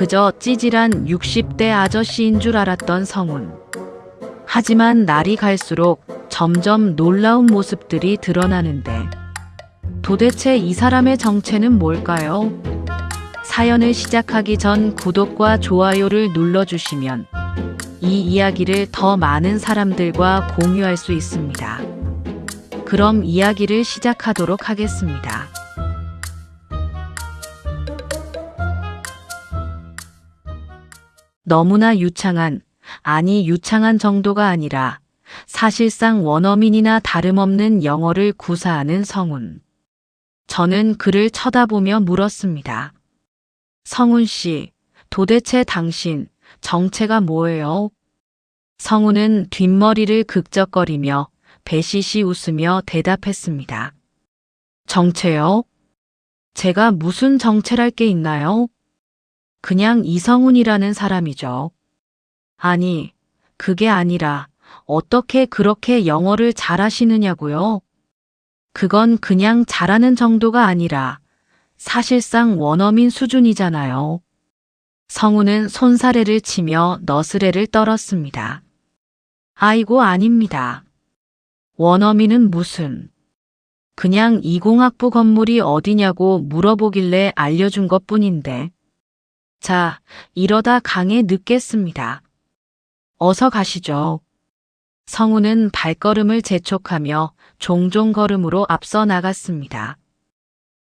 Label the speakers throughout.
Speaker 1: 그저 찌질한 60대 아저씨인 줄 알았던 성훈. 하지만 날이 갈수록 점점 놀라운 모습들이 드러나는데 도대체 이 사람의 정체는 뭘까요? 사연을 시작하기 전 구독과 좋아요를 눌러주시면 이 이야기를 더 많은 사람들과 공유할 수 있습니다. 그럼 이야기를 시작하도록 하겠습니다. 너무나 유창한, 아니 유창한 정도가 아니라 사실상 원어민이나 다름없는 영어를 구사하는 성훈. 저는 그를 쳐다보며 물었습니다. 성훈 씨, 도대체 당신 정체가 뭐예요? 성훈은 뒷머리를 극적거리며 배시시 웃으며 대답했습니다. 정체요? 제가 무슨 정체랄 게 있나요? 그냥 이성훈이라는 사람이죠. 아니, 그게 아니라 어떻게 그렇게 영어를 잘하시느냐고요? 그건 그냥 잘하는 정도가 아니라 사실상 원어민 수준이잖아요. 성훈은 손사래를 치며 너스레를 떨었습니다. 아이고 아닙니다. 원어민은 무슨. 그냥 이공학부 건물이 어디냐고 물어보길래 알려준 것뿐인데. 자, 이러다 강에 늦겠습니다. 어서 가시죠. 성훈은 발걸음을 재촉하며 종종 걸음으로 앞서 나갔습니다.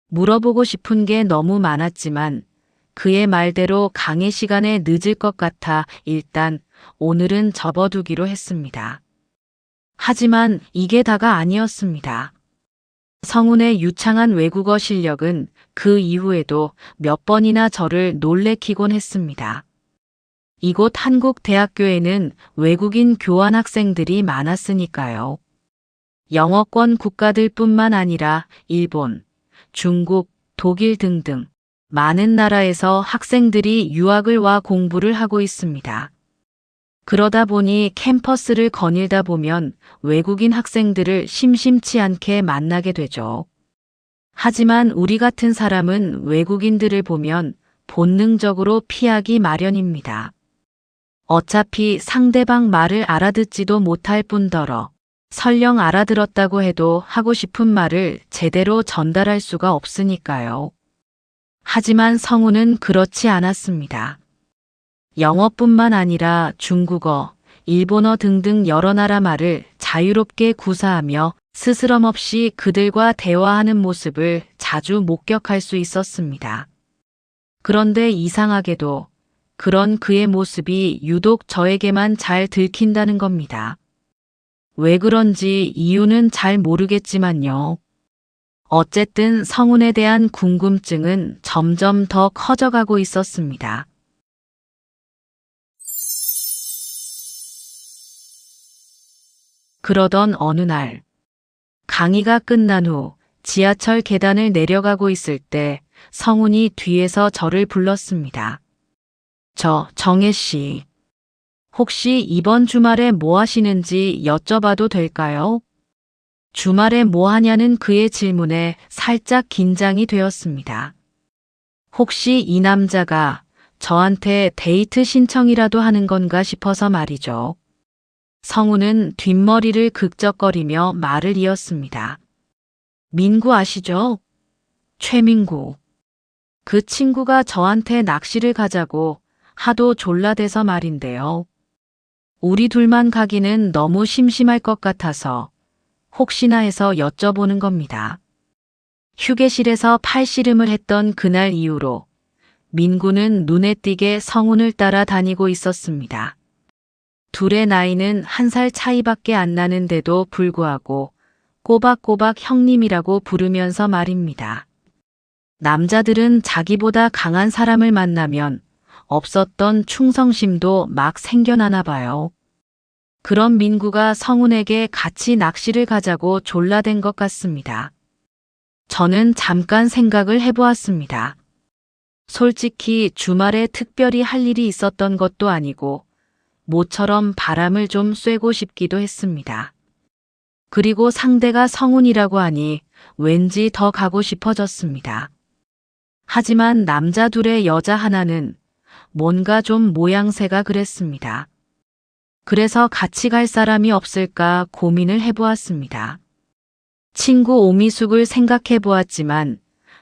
Speaker 1: 물어보고 싶은 게 너무 많았지만 그의 말대로 강의 시간에 늦을 것 같아 일단 오늘은 접어두기로 했습니다. 하지만 이게 다가 아니었습니다. 성훈의 유창한 외국어 실력은 그 이후에도 몇 번이나 저를 놀래키곤 했습니다. 이곳 한국대학교에는 외국인 교환 학생들이 많았으니까요. 영어권 국가들뿐만 아니라 일본, 중국, 독일 등등 많은 나라에서 학생들이 유학을 와 공부를 하고 있습니다. 그러다 보니 캠퍼스를 거닐다 보면 외국인 학생들을 심심치 않게 만나게 되죠. 하지만 우리 같은 사람은 외국인들을 보면 본능적으로 피하기 마련입니다. 어차피 상대방 말을 알아듣지도 못할 뿐더러 설령 알아들었다고 해도 하고 싶은 말을 제대로 전달할 수가 없으니까요. 하지만 성훈은 그렇지 않았습니다. 영어뿐만 아니라 중국어, 일본어 등등 여러 나라 말을 자유롭게 구사하며 스스럼 없이 그들과 대화하는 모습을 자주 목격할 수 있었습니다. 그런데 이상하게도 그런 그의 모습이 유독 저에게만 잘 들킨다는 겁니다. 왜 그런지 이유는 잘 모르겠지만요. 어쨌든 성훈에 대한 궁금증은 점점 더 커져가고 있었습니다. 그러던 어느 날, 강의가 끝난 후 지하철 계단을 내려가고 있을 때 성훈이 뒤에서 저를 불렀습니다. 정혜 씨, 혹시 이번 주말에 뭐 하시는지 여쭤봐도 될까요? 주말에 뭐 하냐는 그의 질문에 살짝 긴장이 되었습니다. 혹시 이 남자가 저한테 데이트 신청이라도 하는 건가 싶어서 말이죠. 성훈은 뒷머리를 극적거리며 말을 이었습니다. 민구 아시죠? 최민구. 그 친구가 저한테 낚시를 가자고 하도 졸라대서 말인데요. 우리 둘만 가기는 너무 심심할 것 같아서 혹시나 해서 여쭤보는 겁니다. 휴게실에서 팔씨름을 했던 그날 이후로 민구는 눈에 띄게 성훈을 따라 다니고 있었습니다. 둘의 나이는 1살 차이밖에 안 나는데도 불구하고 꼬박꼬박 형님이라고 부르면서 말입니다. 남자들은 자기보다 강한 사람을 만나면 없었던 충성심도 막 생겨나나 봐요. 그런 민구가 성훈에게 같이 낚시를 가자고 졸라댄 것 같습니다. 저는 잠깐 생각을 해보았습니다. 솔직히 주말에 특별히 할 일이 있었던 것도 아니고 모처럼 바람을 좀 쐬고 싶기도 했습니다. 그리고 상대가 성훈이라고 하니 왠지 더 가고 싶어졌습니다. 하지만 남자 둘에 여자 하나는 뭔가 좀 모양새가 그랬습니다. 그래서 같이 갈 사람이 없을까 고민을 해보았습니다. 친구 오미숙을 생각해 보았지만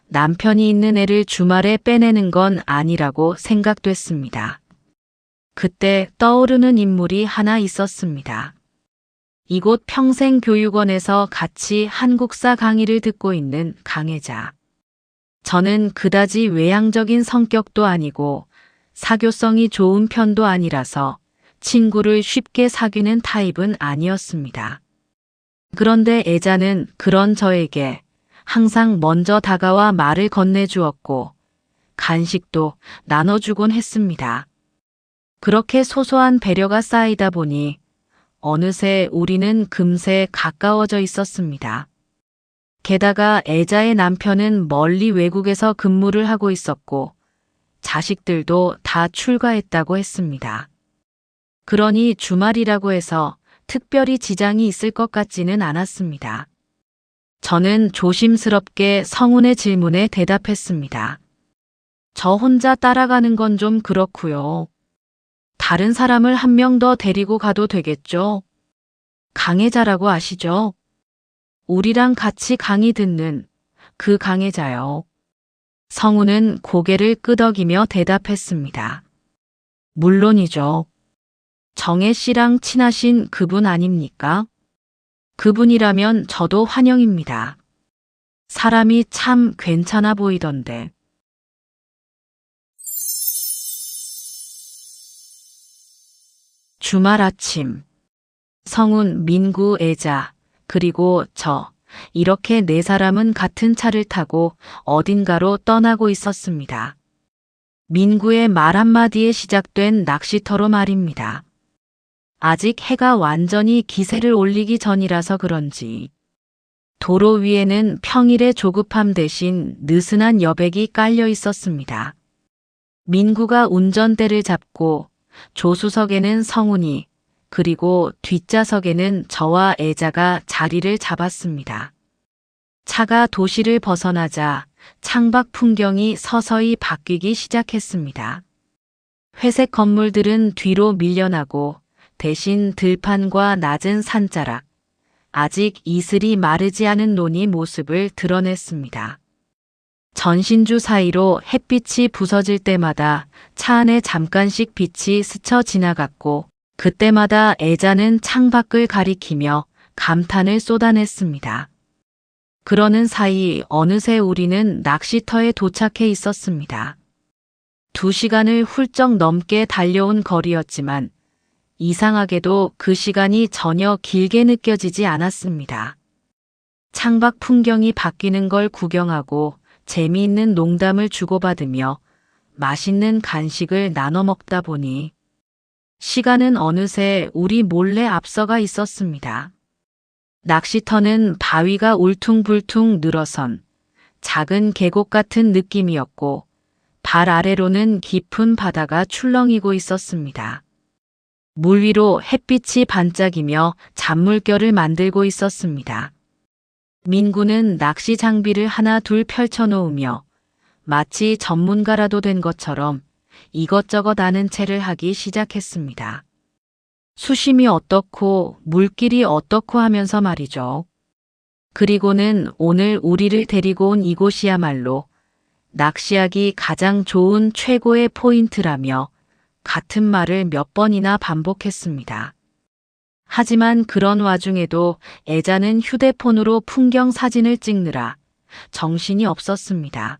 Speaker 1: 남편이 있는 애를 주말에 빼내는 건 아니라고 생각됐습니다. 그때 떠오르는 인물이 하나 있었습니다. 이곳 평생교육원에서 같이 한국사 강의를 듣고 있는 강혜자. 저는 그다지 외향적인 성격도 아니고 사교성이 좋은 편도 아니라서 친구를 쉽게 사귀는 타입은 아니었습니다. 그런데 애자는 그런 저에게 항상 먼저 다가와 말을 건네주었고 간식도 나눠주곤 했습니다. 그렇게 소소한 배려가 쌓이다 보니 어느새 우리는 금세 가까워져 있었습니다. 게다가 애자의 남편은 멀리 외국에서 근무를 하고 있었고 자식들도 다 출가했다고 했습니다. 그러니 주말이라고 해서 특별히 지장이 있을 것 같지는 않았습니다. 저는 조심스럽게 성훈의 질문에 대답했습니다. 저 혼자 따라가는 건 좀 그렇고요. 다른 사람을 한 명 더 데리고 가도 되겠죠? 강혜자라고 아시죠? 우리랑 같이 강의 듣는 그 강혜자요. 성훈은 고개를 끄덕이며 대답했습니다. 물론이죠. 정혜 씨랑 친하신 그분 아닙니까? 그분이라면 저도 환영입니다. 사람이 참 괜찮아 보이던데. 주말 아침. 성훈, 민구, 애자, 그리고 저, 이렇게 네 사람은 같은 차를 타고 어딘가로 떠나고 있었습니다. 민구의 말 한마디에 시작된 낚시터로 말입니다. 아직 해가 완전히 기세를 올리기 전이라서 그런지 도로 위에는 평일의 조급함 대신 느슨한 여백이 깔려 있었습니다. 민구가 운전대를 잡고 조수석에는 성훈이 그리고 뒷좌석에는 저와 애자가 자리를 잡았습니다. 차가 도시를 벗어나자 창밖 풍경이 서서히 바뀌기 시작했습니다. 회색 건물들은 뒤로 밀려나고 대신 들판과 낮은 산자락, 아직 이슬이 마르지 않은 논이 모습을 드러냈습니다. 전신주 사이로 햇빛이 부서질 때마다 차 안에 잠깐씩 빛이 스쳐 지나갔고 그때마다 애자는 창밖을 가리키며 감탄을 쏟아냈습니다. 그러는 사이 어느새 우리는 낚시터에 도착해 있었습니다. 2시간을 훌쩍 넘게 달려온 거리였지만 이상하게도 그 시간이 전혀 길게 느껴지지 않았습니다. 창밖 풍경이 바뀌는 걸 구경하고 재미있는 농담을 주고받으며 맛있는 간식을 나눠 먹다 보니 시간은 어느새 우리 몰래 앞서가 있었습니다. 낚시터는 바위가 울퉁불퉁 늘어선 작은 계곡 같은 느낌이었고 발 아래로는 깊은 바다가 출렁이고 있었습니다. 물 위로 햇빛이 반짝이며 잔물결을 만들고 있었습니다. 민구는 낚시 장비를 하나 둘 펼쳐놓으며 마치 전문가라도 된 것처럼 이것저것 아는 체를 하기 시작했습니다. 수심이 어떻고 물길이 어떻고 하면서 말이죠. 그리고는 오늘 우리를 데리고 온 이곳이야말로 낚시하기 가장 좋은 최고의 포인트라며 같은 말을 몇 번이나 반복했습니다. 하지만 그런 와중에도 애자는 휴대폰으로 풍경 사진을 찍느라 정신이 없었습니다.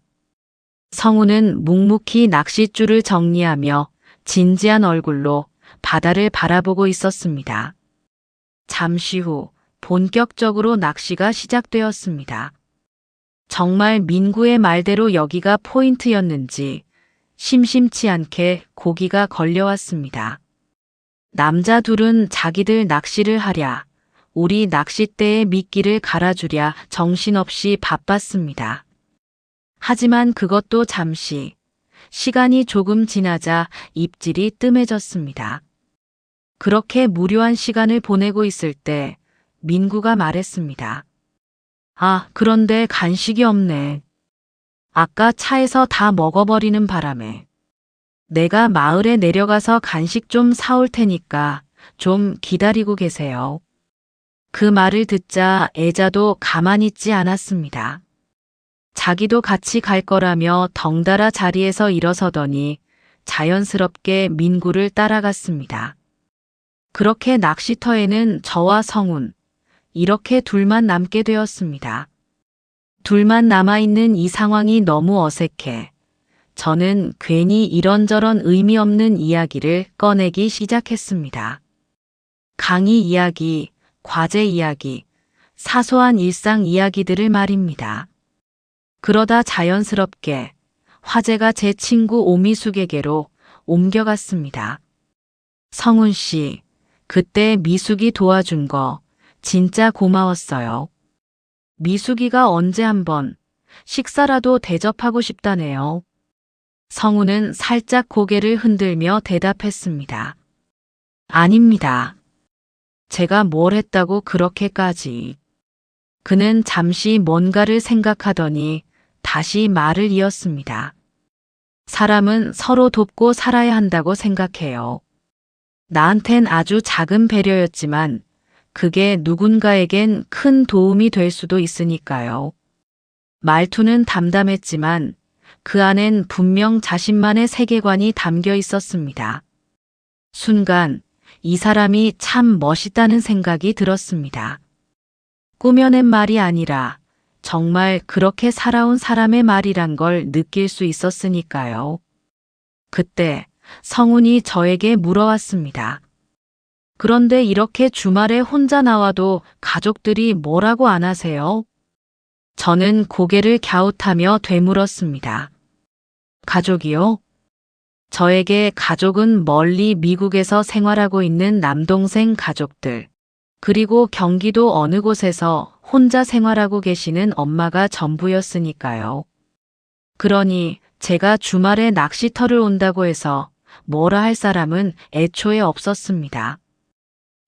Speaker 1: 성훈은 묵묵히 낚싯줄을 정리하며 진지한 얼굴로 바다를 바라보고 있었습니다. 잠시 후 본격적으로 낚시가 시작되었습니다. 정말 민구의 말대로 여기가 포인트였는지 심심치 않게 고기가 걸려왔습니다. 남자 둘은 자기들 낚시를 하랴, 우리 낚싯대에 미끼를 갈아주랴 정신없이 바빴습니다. 하지만 그것도 잠시, 시간이 조금 지나자 입질이 뜸해졌습니다. 그렇게 무료한 시간을 보내고 있을 때 민구가 말했습니다. 아, 그런데 간식이 없네. 아까 차에서 다 먹어버리는 바람에. 내가 마을에 내려가서 간식 좀 사올 테니까 좀 기다리고 계세요. 그 말을 듣자 애자도 가만히 있지 않았습니다. 자기도 같이 갈 거라며 덩달아 자리에서 일어서더니 자연스럽게 민구를 따라갔습니다. 그렇게 낚시터에는 저와 성운, 이렇게 둘만 남게 되었습니다. 둘만 남아있는 이 상황이 너무 어색해 저는 괜히 이런저런 의미 없는 이야기를 꺼내기 시작했습니다. 강의 이야기, 과제 이야기, 사소한 일상 이야기들을 말입니다. 그러다 자연스럽게 화제가 제 친구 오미숙에게로 옮겨갔습니다. 성운 씨, 그때 미숙이 도와준 거 진짜 고마웠어요. 미숙이가 언제 한번 식사라도 대접하고 싶다네요. 성우는 살짝 고개를 흔들며 대답했습니다. 아닙니다. 제가 뭘 했다고 그렇게까지. 그는 잠시 뭔가를 생각하더니 다시 말을 이었습니다. 사람은 서로 돕고 살아야 한다고 생각해요. 나한텐 아주 작은 배려였지만 그게 누군가에겐 큰 도움이 될 수도 있으니까요. 말투는 담담했지만 그 안엔 분명 자신만의 세계관이 담겨 있었습니다. 순간 이 사람이 참 멋있다는 생각이 들었습니다. 꾸며낸 말이 아니라 정말 그렇게 살아온 사람의 말이란 걸 느낄 수 있었으니까요. 그때 성운이 저에게 물어왔습니다. 그런데 이렇게 주말에 혼자 나와도 가족들이 뭐라고 안 하세요? 저는 고개를 갸웃하며 되물었습니다. 가족이요? 저에게 가족은 멀리 미국에서 생활하고 있는 남동생 가족들, 그리고 경기도 어느 곳에서 혼자 생활하고 계시는 엄마가 전부였으니까요. 그러니 제가 주말에 낚시터를 온다고 해서 뭐라 할 사람은 애초에 없었습니다.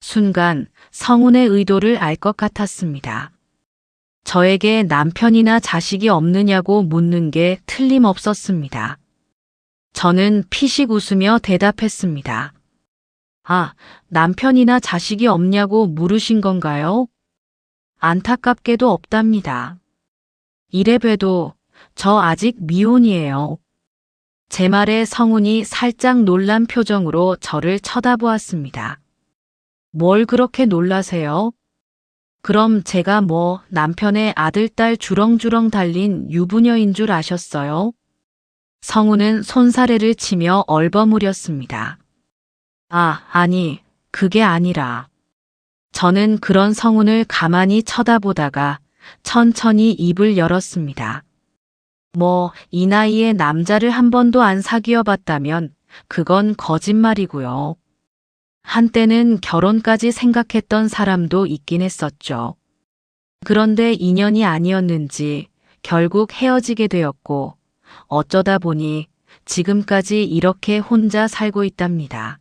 Speaker 1: 순간 성운의 의도를 알 것 같았습니다. 저에게 남편이나 자식이 없느냐고 묻는 게 틀림없었습니다. 저는 피식 웃으며 대답했습니다. 아, 남편이나 자식이 없냐고 물으신 건가요? 안타깝게도 없답니다. 이래봬도 저 아직 미혼이에요. 제 말에 성운이 살짝 놀란 표정으로 저를 쳐다보았습니다. 뭘 그렇게 놀라세요? 그럼 제가 뭐 남편의 아들, 딸 주렁주렁 달린 유부녀인 줄 아셨어요? 성우는 손사래를 치며 얼버무렸습니다. 아니, 그게 아니라. 저는 그런 성운을 가만히 쳐다보다가 천천히 입을 열었습니다. 뭐, 이 나이에 남자를 한 번도 안 사귀어 봤다면 그건 거짓말이고요. 한때는 결혼까지 생각했던 사람도 있긴 했었죠. 그런데 인연이 아니었는지 결국 헤어지게 되었고 어쩌다 보니 지금까지 이렇게 혼자 살고 있답니다.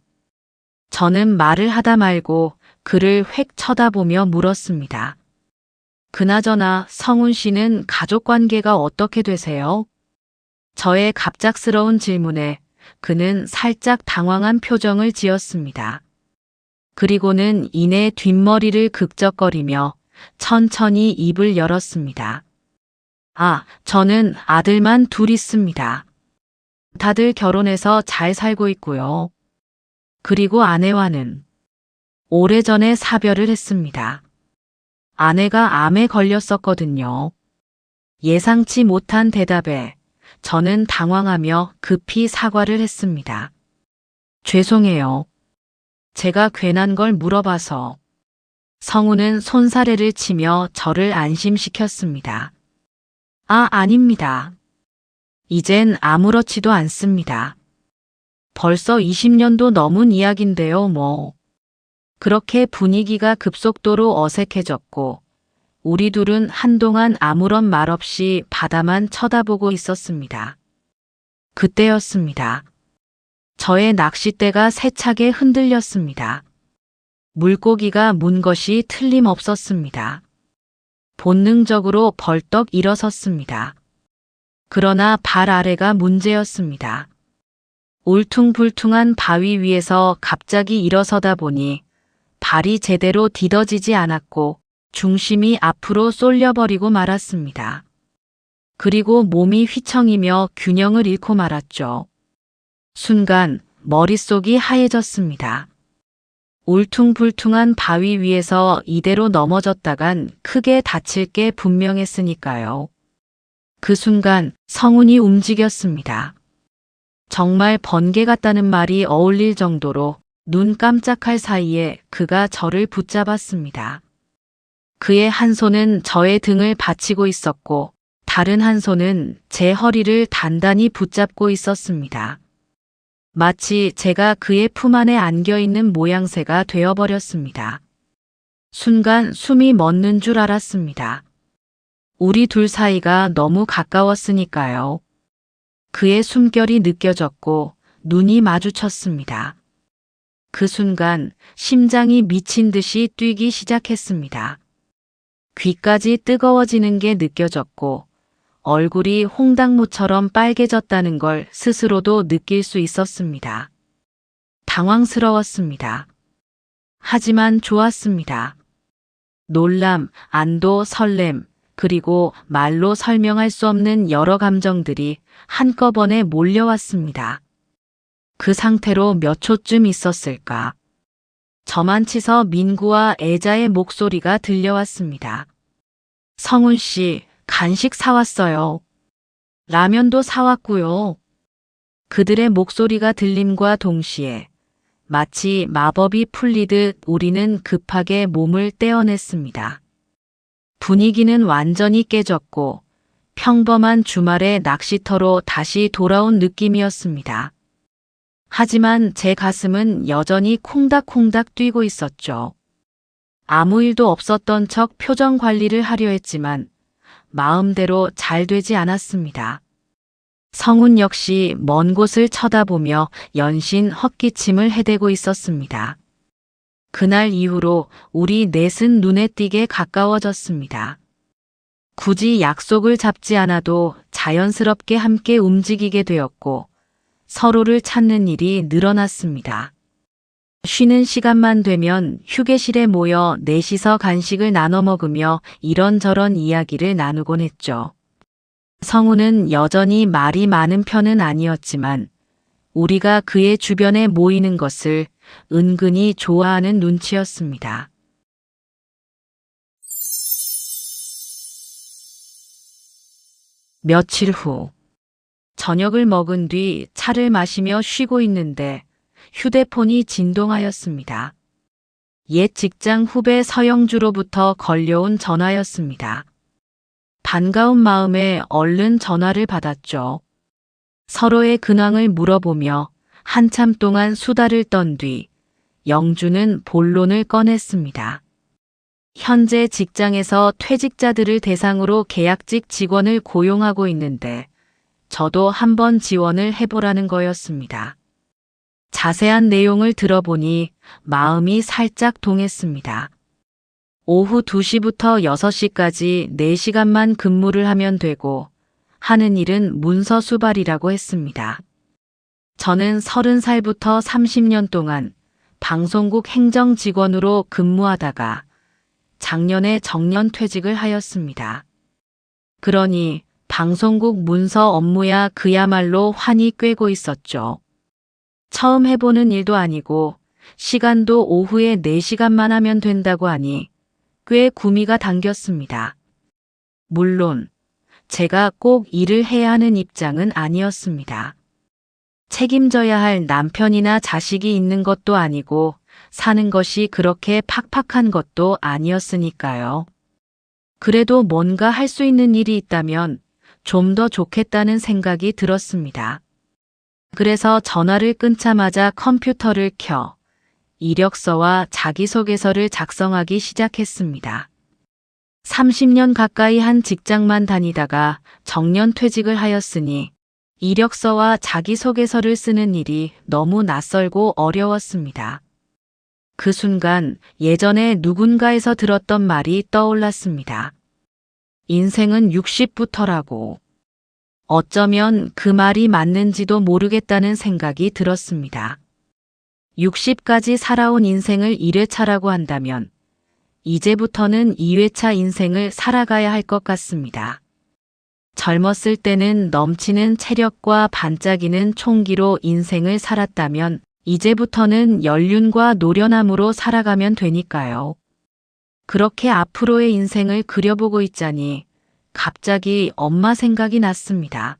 Speaker 1: 저는 말을 하다 말고 그를 획 쳐다보며 물었습니다. 그나저나 성운 씨는 가족 관계가 어떻게 되세요? 저의 갑작스러운 질문에 그는 살짝 당황한 표정을 지었습니다. 그리고는 이내 뒷머리를 극적거리며 천천히 입을 열었습니다. 저는 아들만 둘 있습니다. 다들 결혼해서 잘 살고 있고요. 그리고 아내와는 오래전에 사별을 했습니다. 아내가 암에 걸렸었거든요. 예상치 못한 대답에 저는 당황하며 급히 사과를 했습니다. 죄송해요. 제가 괜한 걸 물어봐서. 성우는 손사래를 치며 저를 안심시켰습니다. 아닙니다. 이젠 아무렇지도 않습니다. 벌써 20년도 넘은 이야기인데요, 뭐. 그렇게 분위기가 급속도로 어색해졌고 우리 둘은 한동안 아무런 말 없이 바다만 쳐다보고 있었습니다. 그때였습니다. 저의 낚싯대가 세차게 흔들렸습니다. 물고기가 문 것이 틀림없었습니다. 본능적으로 벌떡 일어섰습니다. 그러나 발 아래가 문제였습니다. 울퉁불퉁한 바위 위에서 갑자기 일어서다 보니 발이 제대로 디뎌지지 않았고 중심이 앞으로 쏠려버리고 말았습니다. 그리고 몸이 휘청이며 균형을 잃고 말았죠. 순간 머릿속이 하얘졌습니다. 울퉁불퉁한 바위 위에서 이대로 넘어졌다간 크게 다칠 게 분명했으니까요. 그 순간 성훈이 움직였습니다. 정말 번개 같다는 말이 어울릴 정도로 눈 깜짝할 사이에 그가 저를 붙잡았습니다. 그의 한 손은 저의 등을 받치고 있었고 다른 한 손은 제 허리를 단단히 붙잡고 있었습니다. 마치 제가 그의 품 안에 안겨있는 모양새가 되어버렸습니다. 순간 숨이 멎는 줄 알았습니다. 우리 둘 사이가 너무 가까웠으니까요. 그의 숨결이 느껴졌고 눈이 마주쳤습니다. 그 순간 심장이 미친 듯이 뛰기 시작했습니다. 귀까지 뜨거워지는 게 느껴졌고 얼굴이 홍당무처럼 빨개졌다는 걸 스스로도 느낄 수 있었습니다. 당황스러웠습니다. 하지만 좋았습니다. 놀람, 안도, 설렘, 그리고 말로 설명할 수 없는 여러 감정들이 한꺼번에 몰려왔습니다. 그 상태로 몇 초쯤 있었을까? 저만 치서 민구와 애자의 목소리가 들려왔습니다. 성훈 씨, 간식 사왔어요. 라면도 사왔고요. 그들의 목소리가 들림과 동시에 마치 마법이 풀리듯 우리는 급하게 몸을 떼어냈습니다. 분위기는 완전히 깨졌고 평범한 주말의 낚시터로 다시 돌아온 느낌이었습니다. 하지만 제 가슴은 여전히 콩닥콩닥 뛰고 있었죠. 아무 일도 없었던 척 표정 관리를 하려 했지만 마음대로 잘 되지 않았습니다. 성훈 역시 먼 곳을 쳐다보며 연신 헛기침을 해대고 있었습니다. 그날 이후로 우리 넷은 눈에 띄게 가까워졌습니다. 굳이 약속을 잡지 않아도 자연스럽게 함께 움직이게 되었고 서로를 찾는 일이 늘어났습니다. 쉬는 시간만 되면 휴게실에 모여 넷이서 간식을 나눠 먹으며 이런저런 이야기를 나누곤 했죠. 성훈은 여전히 말이 많은 편은 아니었지만 우리가 그의 주변에 모이는 것을 은근히 좋아하는 눈치였습니다. 며칠 후 저녁을 먹은 뒤 차를 마시며 쉬고 있는데 휴대폰이 진동하였습니다. 옛 직장 후배 서영주로부터 걸려온 전화였습니다. 반가운 마음에 얼른 전화를 받았죠. 서로의 근황을 물어보며 한참 동안 수다를 떤 뒤 영주는 본론을 꺼냈습니다. 현재 직장에서 퇴직자들을 대상으로 계약직 직원을 고용하고 있는데 저도 한번 지원을 해보라는 거였습니다. 자세한 내용을 들어보니 마음이 살짝 동했습니다. 오후 2시부터 6시까지 4시간만 근무를 하면 되고 하는 일은 문서 수발이라고 했습니다. 저는 30살부터 30년 동안 방송국 행정직원으로 근무하다가 작년에 정년퇴직을 하였습니다. 그러니 방송국 문서 업무야 그야말로 환히 꿰고 있었죠. 처음 해보는 일도 아니고 시간도 오후에 4시간만 하면 된다고 하니 꽤 구미가 당겼습니다. 물론 제가 꼭 일을 해야 하는 입장은 아니었습니다. 책임져야 할 남편이나 자식이 있는 것도 아니고 사는 것이 그렇게 팍팍한 것도 아니었으니까요. 그래도 뭔가 할 수 있는 일이 있다면 좀 더 좋겠다는 생각이 들었습니다. 그래서 전화를 끊자마자 컴퓨터를 켜 이력서와 자기소개서를 작성하기 시작했습니다. 30년 가까이 한 직장만 다니다가 정년퇴직을 하였으니 이력서와 자기소개서를 쓰는 일이 너무 낯설고 어려웠습니다. 그 순간 예전에 누군가에서 들었던 말이 떠올랐습니다. 인생은 60부터라고. 어쩌면 그 말이 맞는지도 모르겠다는 생각이 들었습니다. 60까지 살아온 인생을 1회차라고 한다면 이제부터는 2회차 인생을 살아가야 할 것 같습니다. 젊었을 때는 넘치는 체력과 반짝이는 총기로 인생을 살았다면 이제부터는 연륜과 노련함으로 살아가면 되니까요. 그렇게 앞으로의 인생을 그려보고 있자니 갑자기 엄마 생각이 났습니다.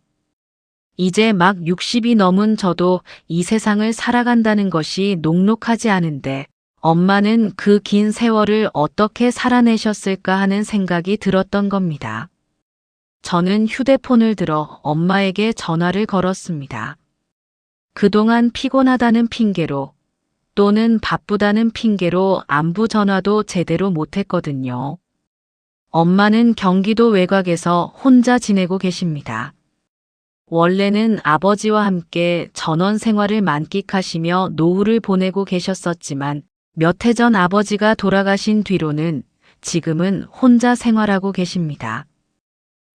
Speaker 1: 이제 막 60이 넘은 저도 이 세상을 살아간다는 것이 녹록하지 않은데 엄마는 그 긴 세월을 어떻게 살아내셨을까 하는 생각이 들었던 겁니다. 저는 휴대폰을 들어 엄마에게 전화를 걸었습니다. 그동안 피곤하다는 핑계로 또는 바쁘다는 핑계로 안부 전화도 제대로 못했거든요. 엄마는 경기도 외곽에서 혼자 지내고 계십니다. 원래는 아버지와 함께 전원 생활을 만끽하시며 노후를 보내고 계셨었지만 몇 해 전 아버지가 돌아가신 뒤로는 지금은 혼자 생활하고 계십니다.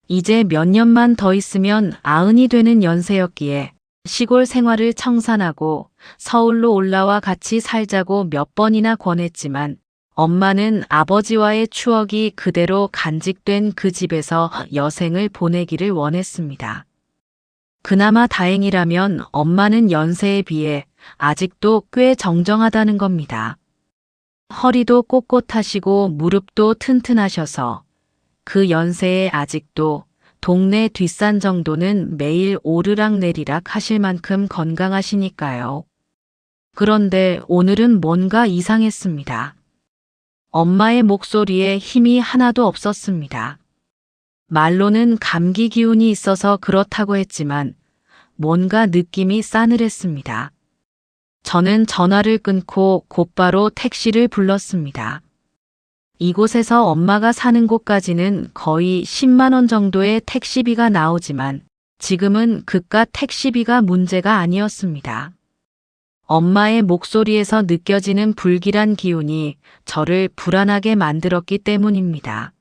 Speaker 1: 이제 몇 년만 더 있으면 90이 되는 연세였기에 시골 생활을 청산하고 서울로 올라와 같이 살자고 몇 번이나 권했지만 엄마는 아버지와의 추억이 그대로 간직된 그 집에서 여생을 보내기를 원했습니다. 그나마 다행이라면 엄마는 연세에 비해 아직도 꽤 정정하다는 겁니다. 허리도 꼿꼿하시고 무릎도 튼튼하셔서 그 연세에 아직도 동네 뒷산 정도는 매일 오르락내리락 하실 만큼 건강하시니까요. 그런데 오늘은 뭔가 이상했습니다. 엄마의 목소리에 힘이 하나도 없었습니다. 말로는 감기 기운이 있어서 그렇다고 했지만 뭔가 느낌이 싸늘했습니다. 저는 전화를 끊고 곧바로 택시를 불렀습니다. 이곳에서 엄마가 사는 곳까지는 거의 10만 원 정도의 택시비가 나오지만 지금은 그깟 택시비가 문제가 아니었습니다. 엄마의 목소리에서 느껴지는 불길한 기운이 저를 불안하게 만들었기 때문입니다.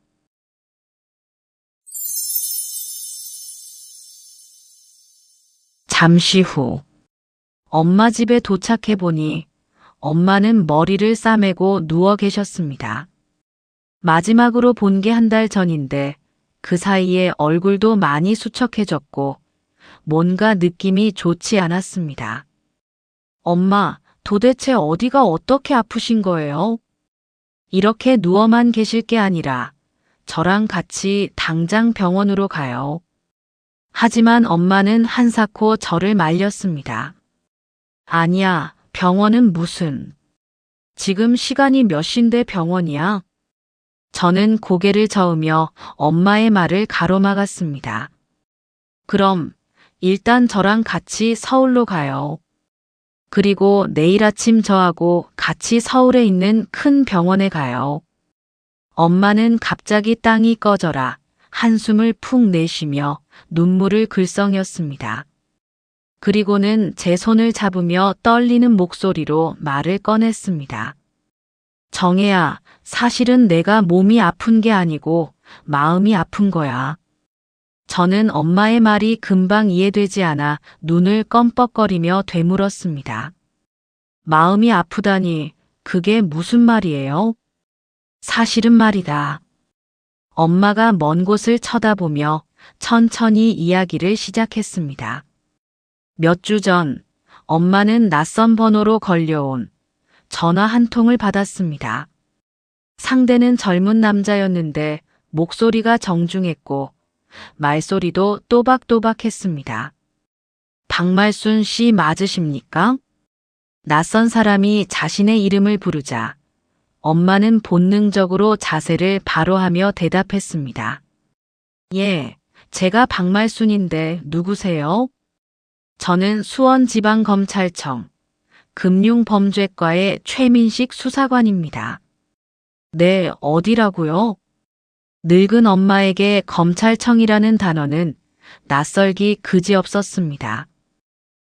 Speaker 1: 잠시 후 엄마 집에 도착해 보니 엄마는 머리를 싸매고 누워 계셨습니다. 마지막으로 본 게 한 달 전인데 그 사이에 얼굴도 많이 수척해졌고 뭔가 느낌이 좋지 않았습니다. 엄마, 도대체 어디가 어떻게 아프신 거예요? 이렇게 누워만 계실 게 아니라 저랑 같이 당장 병원으로 가요. 하지만 엄마는 한사코 저를 말렸습니다. 아니야, 병원은 무슨. 지금 시간이 몇 시인데 병원이야? 저는 고개를 저으며 엄마의 말을 가로막았습니다. 그럼 일단 저랑 같이 서울로 가요. 그리고 내일 아침 저하고 같이 서울에 있는 큰 병원에 가요. 엄마는 갑자기 땅이 꺼져라 한숨을 푹 내쉬며 눈물을 글썽였습니다. 그리고는 제 손을 잡으며 떨리는 목소리로 말을 꺼냈습니다. 정혜야, 사실은 내가 몸이 아픈 게 아니고 마음이 아픈 거야. 저는 엄마의 말이 금방 이해되지 않아 눈을 껌뻑거리며 되물었습니다. 마음이 아프다니 그게 무슨 말이에요? 사실은 말이다. 엄마가 먼 곳을 쳐다보며 천천히 이야기를 시작했습니다. 몇 주 전 엄마는 낯선 번호로 걸려온 전화 한 통을 받았습니다. 상대는 젊은 남자였는데 목소리가 정중했고 말소리도 또박또박했습니다. 박말순 씨 맞으십니까? 낯선 사람이 자신의 이름을 부르자 엄마는 본능적으로 자세를 바로 하며 대답했습니다. 예, 제가 박말순인데 누구세요? 저는 수원지방검찰청 금융범죄과의 최민식 수사관입니다. 네, 어디라고요? 늙은 엄마에게 검찰청이라는 단어는 낯설기 그지없었습니다.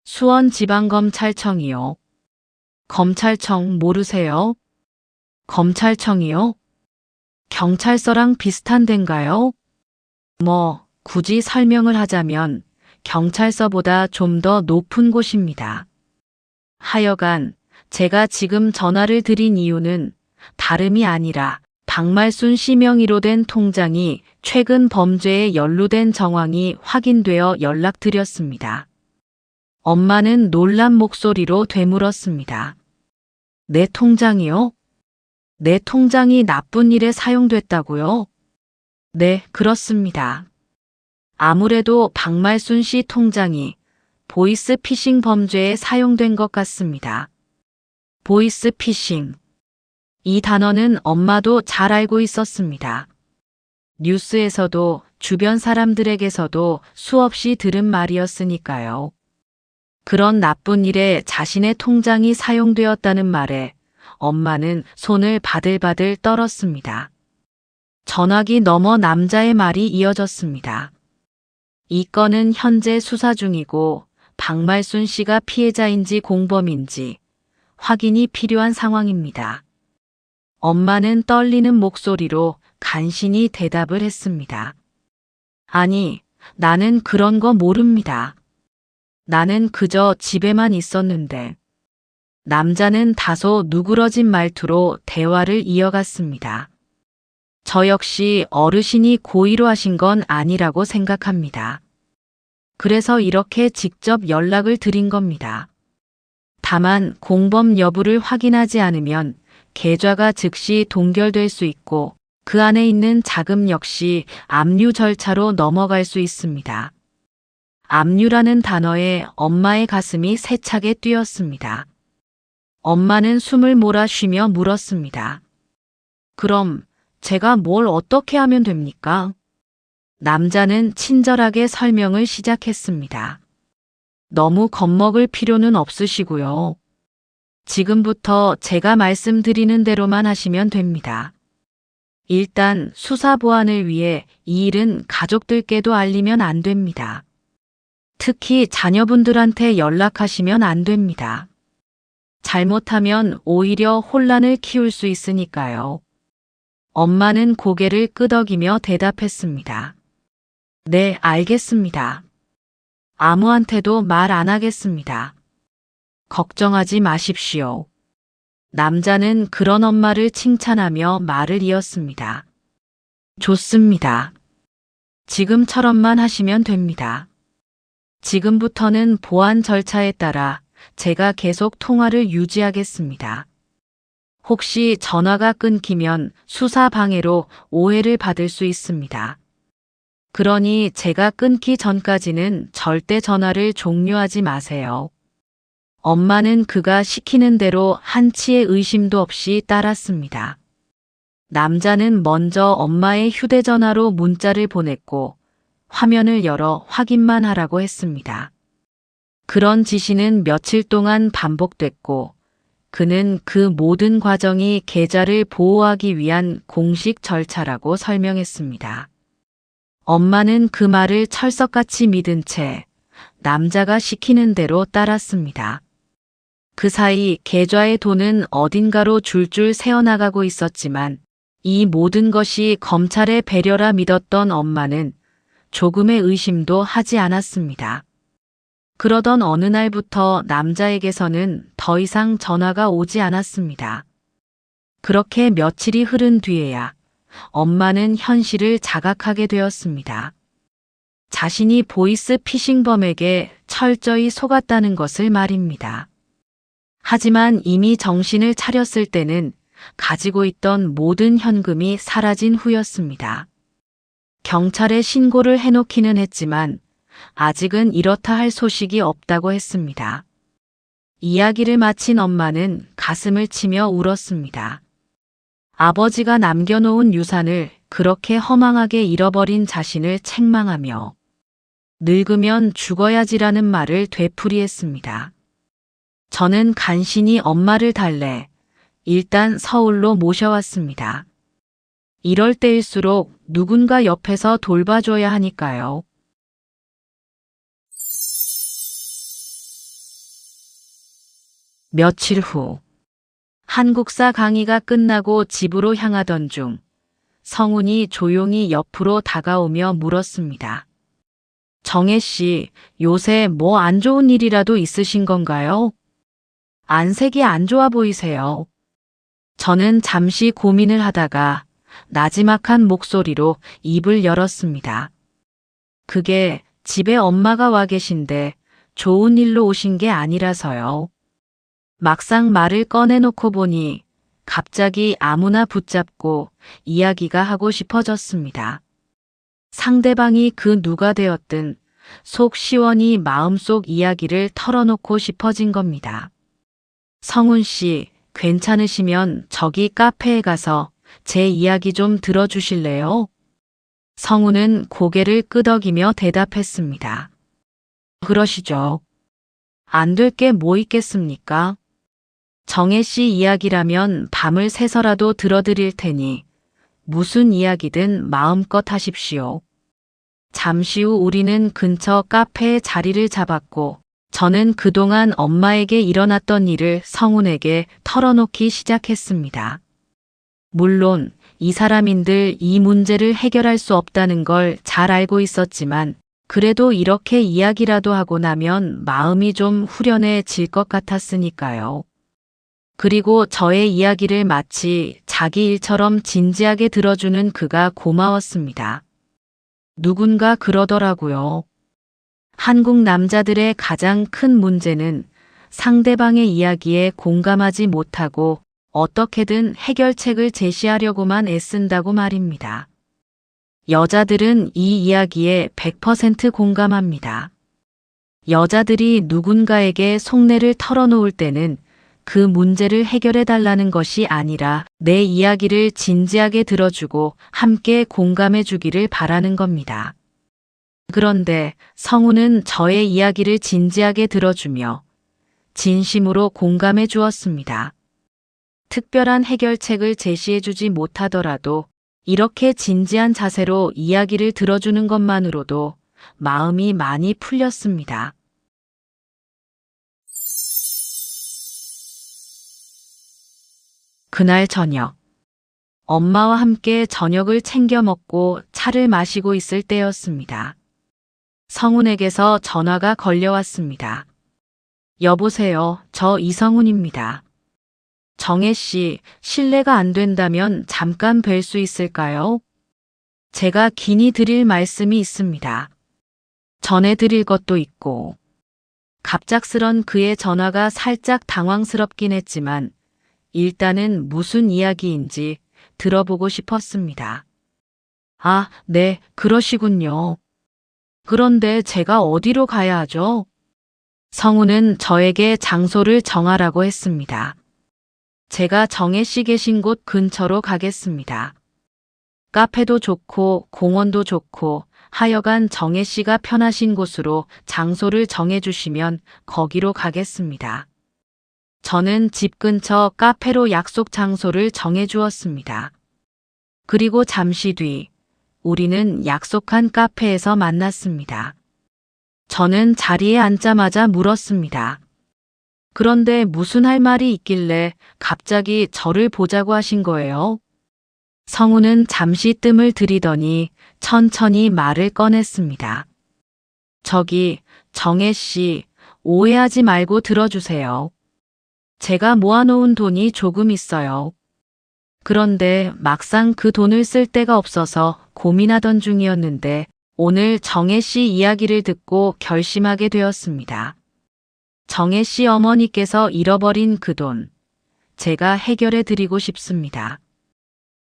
Speaker 1: 수원지방검찰청이요. 검찰청 모르세요? 검찰청이요? 경찰서랑 비슷한 데인가요? 굳이 설명을 하자면 경찰서보다 좀 더 높은 곳입니다. 하여간 제가 지금 전화를 드린 이유는 다름이 아니라 박말순 씨 명의로 된 통장이 최근 범죄에 연루된 정황이 확인되어 연락드렸습니다. 엄마는 놀란 목소리로 되물었습니다. 내 통장이요? 내 통장이 나쁜 일에 사용됐다고요? 네, 그렇습니다. 아무래도 박말순 씨 통장이 보이스 피싱 범죄에 사용된 것 같습니다. 보이스 피싱. 이 단어는 엄마도 잘 알고 있었습니다. 뉴스에서도 주변 사람들에게서도 수없이 들은 말이었으니까요. 그런 나쁜 일에 자신의 통장이 사용되었다는 말에 엄마는 손을 바들바들 떨었습니다. 전화기 너머 남자의 말이 이어졌습니다. 이 건은 현재 수사 중이고 박말순 씨가 피해자인지 공범인지 확인이 필요한 상황입니다. 엄마는 떨리는 목소리로 간신히 대답을 했습니다. 아니, 나는 그런 거 모릅니다. 나는 그저 집에만 있었는데. 남자는 다소 누그러진 말투로 대화를 이어갔습니다. 저 역시 어르신이 고의로 하신 건 아니라고 생각합니다. 그래서 이렇게 직접 연락을 드린 겁니다. 다만 공범 여부를 확인하지 않으면 계좌가 즉시 동결될 수 있고 그 안에 있는 자금 역시 압류 절차로 넘어갈 수 있습니다. 압류라는 단어에 엄마의 가슴이 세차게 뛰었습니다. 엄마는 숨을 몰아 쉬며 물었습니다. 그럼 제가 뭘 어떻게 하면 됩니까? 남자는 친절하게 설명을 시작했습니다. 너무 겁먹을 필요는 없으시고요. 지금부터 제가 말씀드리는 대로만 하시면 됩니다. 일단 수사 보안을 위해 이 일은 가족들께도 알리면 안 됩니다. 특히 자녀분들한테 연락하시면 안 됩니다. 잘못하면 오히려 혼란을 키울 수 있으니까요. 엄마는 고개를 끄덕이며 대답했습니다. 네, 알겠습니다. 아무한테도 말 안 하겠습니다. 걱정하지 마십시오. 남자는 그런 엄마를 칭찬하며 말을 이었습니다. 좋습니다. 지금처럼만 하시면 됩니다. 지금부터는 보안 절차에 따라 제가 계속 통화를 유지하겠습니다. 혹시 전화가 끊기면 수사 방해로 오해를 받을 수 있습니다. 그러니 제가 끊기 전까지는 절대 전화를 종료하지 마세요. 엄마는 그가 시키는 대로 한치의 의심도 없이 따랐습니다. 남자는 먼저 엄마의 휴대전화로 문자를 보냈고 화면을 열어 확인만 하라고 했습니다. 그런 지시는 며칠 동안 반복됐고 그는 그 모든 과정이 계좌를 보호하기 위한 공식 절차라고 설명했습니다. 엄마는 그 말을 철석같이 믿은 채 남자가 시키는 대로 따랐습니다. 그 사이 계좌의 돈은 어딘가로 줄줄 새어나가고 있었지만 이 모든 것이 검찰의 배려라 믿었던 엄마는 조금의 의심도 하지 않았습니다. 그러던 어느 날부터 남자에게서는 더 이상 전화가 오지 않았습니다. 그렇게 며칠이 흐른 뒤에야 엄마는 현실을 자각하게 되었습니다. 자신이 보이스 피싱범에게 철저히 속았다는 것을 말입니다. 하지만 이미 정신을 차렸을 때는 가지고 있던 모든 현금이 사라진 후였습니다. 경찰에 신고를 해놓기는 했지만 아직은 이렇다 할 소식이 없다고 했습니다. 이야기를 마친 엄마는 가슴을 치며 울었습니다. 아버지가 남겨놓은 유산을 그렇게 허망하게 잃어버린 자신을 책망하며 늙으면 죽어야지라는 말을 되풀이했습니다. 저는 간신히 엄마를 달래 일단 서울로 모셔왔습니다. 이럴 때일수록 누군가 옆에서 돌봐줘야 하니까요. 며칠 후 한국사 강의가 끝나고 집으로 향하던 중 성훈이 조용히 옆으로 다가오며 물었습니다. 정혜 씨, 요새 뭐 안 좋은 일이라도 있으신 건가요? 안색이 안 좋아 보이세요. 저는 잠시 고민을 하다가 나지막한 목소리로 입을 열었습니다. 그게 집에 엄마가 와 계신데 좋은 일로 오신 게 아니라서요. 막상 말을 꺼내놓고 보니 갑자기 아무나 붙잡고 이야기가 하고 싶어졌습니다. 상대방이 그 누가 되었든 속 시원히 마음속 이야기를 털어놓고 싶어진 겁니다. 성훈 씨, 괜찮으시면 저기 카페에 가서 제 이야기 좀 들어주실래요? 성훈은 고개를 끄덕이며 대답했습니다. 그러시죠. 안 될 게 뭐 있겠습니까? 정혜 씨 이야기라면 밤을 새서라도 들어드릴 테니 무슨 이야기든 마음껏 하십시오. 잠시 후 우리는 근처 카페에 자리를 잡았고 저는 그동안 엄마에게 일어났던 일을 성훈에게 털어놓기 시작했습니다. 물론 이 사람인들 이 문제를 해결할 수 없다는 걸 잘 알고 있었지만 그래도 이렇게 이야기라도 하고 나면 마음이 좀 후련해질 것 같았으니까요. 그리고 저의 이야기를 마치 자기 일처럼 진지하게 들어주는 그가 고마웠습니다. 누군가 그러더라고요. 한국 남자들의 가장 큰 문제는 상대방의 이야기에 공감하지 못하고 어떻게든 해결책을 제시하려고만 애쓴다고 말입니다. 여자들은 이 이야기에 100% 공감합니다. 여자들이 누군가에게 속내를 털어놓을 때는 그 문제를 해결해 달라는 것이 아니라 내 이야기를 진지하게 들어주고 함께 공감해 주기를 바라는 겁니다. 그런데 성훈은 저의 이야기를 진지하게 들어주며 진심으로 공감해 주었습니다. 특별한 해결책을 제시해 주지 못하더라도 이렇게 진지한 자세로 이야기를 들어주는 것만으로도 마음이 많이 풀렸습니다. 그날 저녁, 엄마와 함께 저녁을 챙겨 먹고 차를 마시고 있을 때였습니다. 성훈에게서 전화가 걸려왔습니다. 여보세요, 저 이성훈입니다. 정혜 씨, 실례가 안 된다면 잠깐 뵐 수 있을까요? 제가 긴히 드릴 말씀이 있습니다. 전해드릴 것도 있고. 갑작스런 그의 전화가 살짝 당황스럽긴 했지만 일단은 무슨 이야기인지 들어보고 싶었습니다. 아, 네, 그러시군요. 그런데 제가 어디로 가야 하죠? 성훈은 저에게 장소를 정하라고 했습니다. 제가 정혜 씨 계신 곳 근처로 가겠습니다. 카페도 좋고 공원도 좋고 하여간 정혜 씨가 편하신 곳으로 장소를 정해주시면 거기로 가겠습니다. 저는 집 근처 카페로 약속 장소를 정해주었습니다. 그리고 잠시 뒤 우리는 약속한 카페에서 만났습니다. 저는 자리에 앉자마자 물었습니다. 그런데 무슨 할 말이 있길래 갑자기 저를 보자고 하신 거예요? 성훈은 잠시 뜸을 들이더니 천천히 말을 꺼냈습니다. 저기, 정혜 씨, 오해하지 말고 들어주세요. 제가 모아놓은 돈이 조금 있어요. 그런데 막상 그 돈을 쓸 데가 없어서 고민하던 중이었는데 오늘 정혜 씨 이야기를 듣고 결심하게 되었습니다. 정혜 씨 어머니께서 잃어버린 그 돈, 제가 해결해 드리고 싶습니다.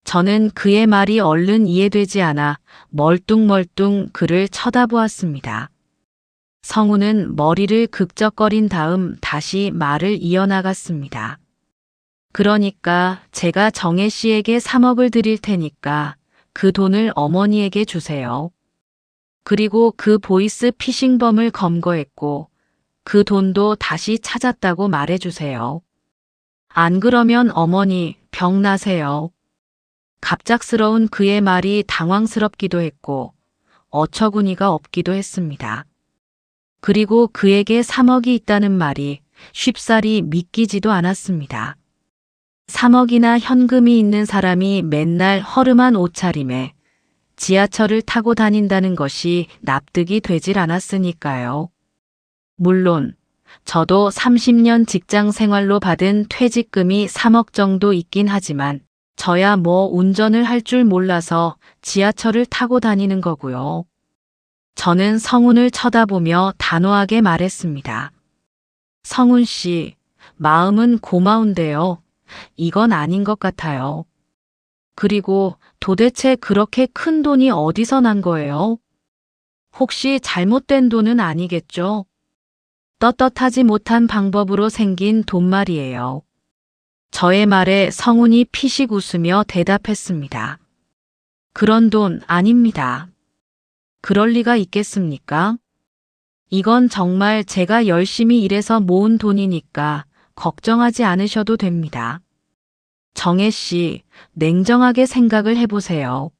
Speaker 1: 저는 그의 말이 얼른 이해되지 않아 멀뚱멀뚱 그를 쳐다보았습니다. 성훈은 머리를 극적거린 다음 다시 말을 이어나갔습니다. 그러니까 제가 정혜 씨에게 3억을 드릴 테니까 그 돈을 어머니에게 주세요. 그리고 그 보이스 피싱범을 검거했고 그 돈도 다시 찾았다고 말해주세요. 안 그러면 어머니 병 나세요. 갑작스러운 그의 말이 당황스럽기도 했고 어처구니가 없기도 했습니다. 그리고 그에게 3억이 있다는 말이 쉽사리 믿기지도 않았습니다. 3억이나 현금이 있는 사람이 맨날 허름한 옷차림에 지하철을 타고 다닌다는 것이 납득이 되질 않았으니까요. 물론 저도 30년 직장 생활로 받은 퇴직금이 3억 정도 있긴 하지만 저야 뭐 운전을 할 줄 몰라서 지하철을 타고 다니는 거고요. 저는 성훈을 쳐다보며 단호하게 말했습니다. 성훈 씨, 마음은 고마운데요. 이건 아닌 것 같아요. 그리고 도대체 그렇게 큰 돈이 어디서 난 거예요? 혹시 잘못된 돈은 아니겠죠? 떳떳하지 못한 방법으로 생긴 돈 말이에요. 저의 말에 성훈이 피식 웃으며 대답했습니다. 그런 돈 아닙니다. 그럴 리가 있겠습니까? 이건 정말 제가 열심히 일해서 모은 돈이니까 걱정하지 않으셔도 됩니다. 정혜 씨, 냉정하게 생각을 해보세요.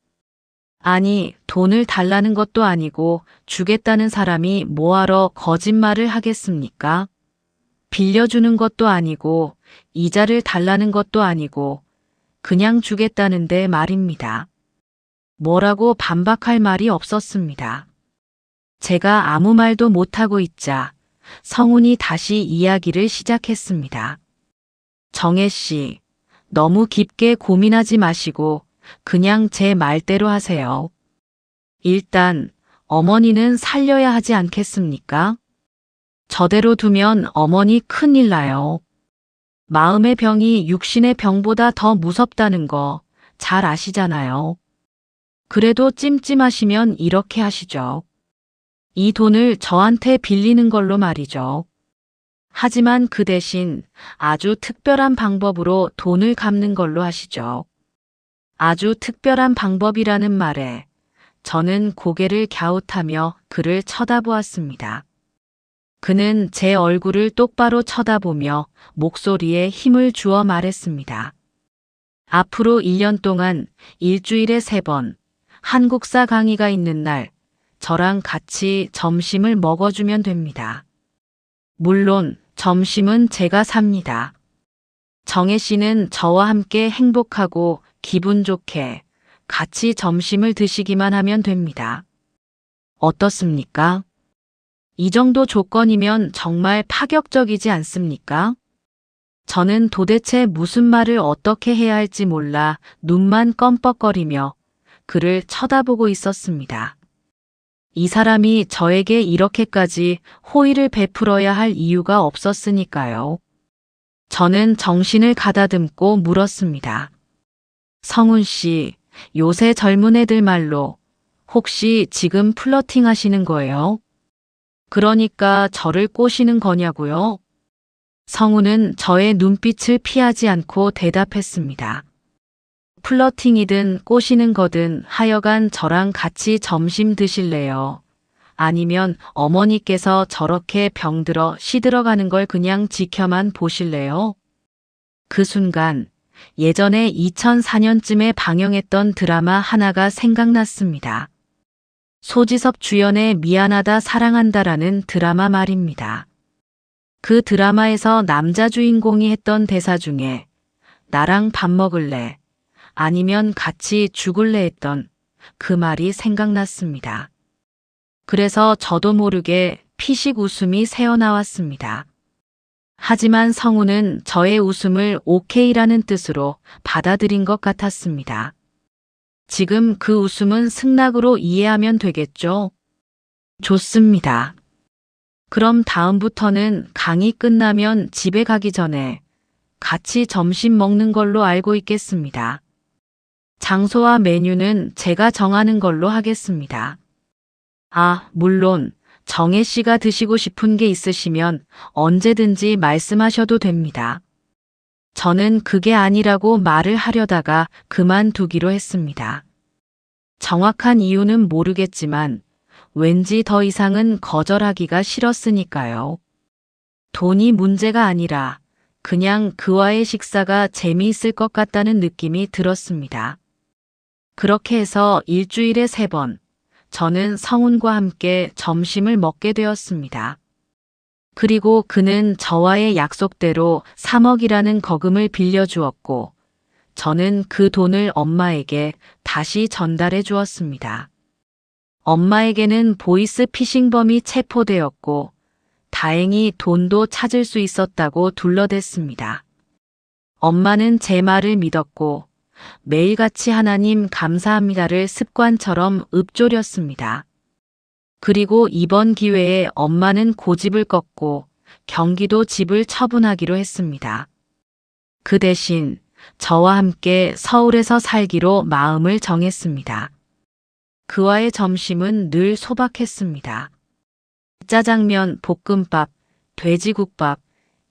Speaker 1: 아니, 돈을 달라는 것도 아니고 주겠다는 사람이 뭐하러 거짓말을 하겠습니까? 빌려주는 것도 아니고 이자를 달라는 것도 아니고 그냥 주겠다는데 말입니다. 뭐라고 반박할 말이 없었습니다. 제가 아무 말도 못하고 있자 성훈이 다시 이야기를 시작했습니다. 정혜 씨, 너무 깊게 고민하지 마시고 그냥 제 말대로 하세요. 일단 어머니는 살려야 하지 않겠습니까? 저대로 두면 어머니 큰일 나요. 마음의 병이 육신의 병보다 더 무섭다는 거 잘 아시잖아요. 그래도 찜찜하시면 이렇게 하시죠. 이 돈을 저한테 빌리는 걸로 말이죠. 하지만 그 대신 아주 특별한 방법으로 돈을 갚는 걸로 하시죠. 아주 특별한 방법이라는 말에 저는 고개를 갸웃하며 그를 쳐다보았습니다. 그는 제 얼굴을 똑바로 쳐다보며 목소리에 힘을 주어 말했습니다. 앞으로 1년 동안 일주일에 3번 한국사 강의가 있는 날 저랑 같이 점심을 먹어주면 됩니다. 물론 점심은 제가 삽니다. 정혜 씨는 저와 함께 행복하고 기분 좋게 같이 점심을 드시기만 하면 됩니다. 어떻습니까? 이 정도 조건이면 정말 파격적이지 않습니까? 저는 도대체 무슨 말을 어떻게 해야 할지 몰라 눈만 껌뻑거리며 그를 쳐다보고 있었습니다. 이 사람이 저에게 이렇게까지 호의를 베풀어야 할 이유가 없었으니까요. 저는 정신을 가다듬고 물었습니다. 성훈 씨, 요새 젊은 애들 말로 혹시 지금 플러팅 하시는 거예요? 그러니까 저를 꼬시는 거냐고요? 성훈은 저의 눈빛을 피하지 않고 대답했습니다. 플러팅이든 꼬시는 거든 하여간 저랑 같이 점심 드실래요? 아니면 어머니께서 저렇게 병들어 시들어가는 걸 그냥 지켜만 보실래요? 그 순간 예전에 2004년쯤에 방영했던 드라마 하나가 생각났습니다. 소지섭 주연의 미안하다 사랑한다라는 드라마 말입니다. 그 드라마에서 남자 주인공이 했던 대사 중에 나랑 밥 먹을래? 아니면 같이 죽을래 했던 그 말이 생각났습니다. 그래서 저도 모르게 피식 웃음이 새어나왔습니다. 하지만 성훈은 저의 웃음을 오케이라는 뜻으로 받아들인 것 같았습니다. 지금 그 웃음은 승낙으로 이해하면 되겠죠? 좋습니다. 그럼 다음부터는 강의 끝나면 집에 가기 전에 같이 점심 먹는 걸로 알고 있겠습니다. 장소와 메뉴는 제가 정하는 걸로 하겠습니다. 아, 물론 정혜 씨가 드시고 싶은 게 있으시면 언제든지 말씀하셔도 됩니다. 저는 그게 아니라고 말을 하려다가 그만두기로 했습니다. 정확한 이유는 모르겠지만 왠지 더 이상은 거절하기가 싫었으니까요. 돈이 문제가 아니라 그냥 그와의 식사가 재미있을 것 같다는 느낌이 들었습니다. 그렇게 해서 일주일에 3번 저는 성훈과 함께 점심을 먹게 되었습니다. 그리고 그는 저와의 약속대로 3억이라는 거금을 빌려주었고 저는 그 돈을 엄마에게 다시 전달해 주었습니다. 엄마에게는 보이스 피싱범이 체포되었고 다행히 돈도 찾을 수 있었다고 둘러댔습니다. 엄마는 제 말을 믿었고 매일같이 하나님 감사합니다를 습관처럼 읊조렸습니다. 그리고 이번 기회에 엄마는 고집을 꺾고 경기도 집을 처분하기로 했습니다. 그 대신 저와 함께 서울에서 살기로 마음을 정했습니다. 그와의 점심은 늘 소박했습니다. 짜장면, 볶음밥, 돼지국밥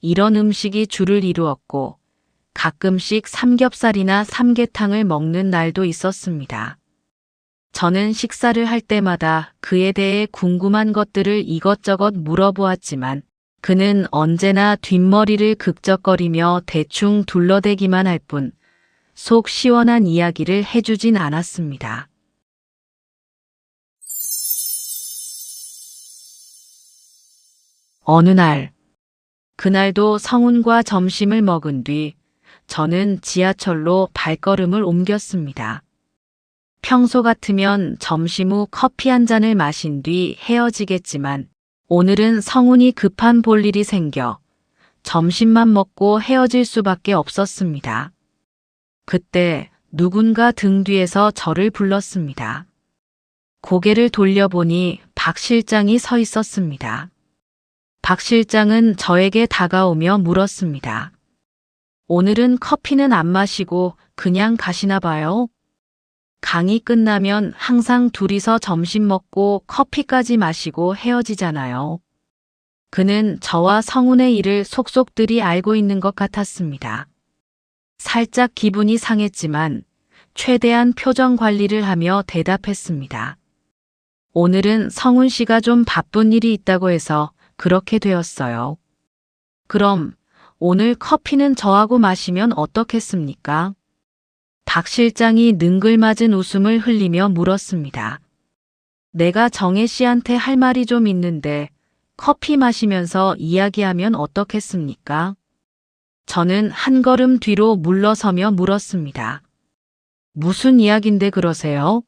Speaker 1: 이런 음식이 주를 이루었고 가끔씩 삼겹살이나 삼계탕을 먹는 날도 있었습니다. 저는 식사를 할 때마다 그에 대해 궁금한 것들을 이것저것 물어보았지만 그는 언제나 뒷머리를 극적거리며 대충 둘러대기만 할 뿐 속 시원한 이야기를 해주진 않았습니다. 어느 날, 그날도 성훈과 점심을 먹은 뒤 저는 지하철로 발걸음을 옮겼습니다. 평소 같으면 점심 후 커피 한 잔을 마신 뒤 헤어지겠지만 오늘은 성훈이 급한 볼일이 생겨 점심만 먹고 헤어질 수밖에 없었습니다. 그때 누군가 등 뒤에서 저를 불렀습니다. 고개를 돌려보니 박 실장이 서 있었습니다. 박 실장은 저에게 다가오며 물었습니다. 오늘은 커피는 안 마시고 그냥 가시나 봐요? 강의 끝나면 항상 둘이서 점심 먹고 커피까지 마시고 헤어지잖아요. 그는 저와 성훈의 일을 속속들이 알고 있는 것 같았습니다. 살짝 기분이 상했지만 최대한 표정 관리를 하며 대답했습니다. 오늘은 성훈 씨가 좀 바쁜 일이 있다고 해서 그렇게 되었어요. 그럼 오늘 커피는 저하고 마시면 어떻겠습니까? 박 실장이 능글맞은 웃음을 흘리며 물었습니다. 내가 정혜 씨한테 할 말이 좀 있는데 커피 마시면서 이야기하면 어떻겠습니까? 저는 한 걸음 뒤로 물러서며 물었습니다. 무슨 이야긴데 그러세요?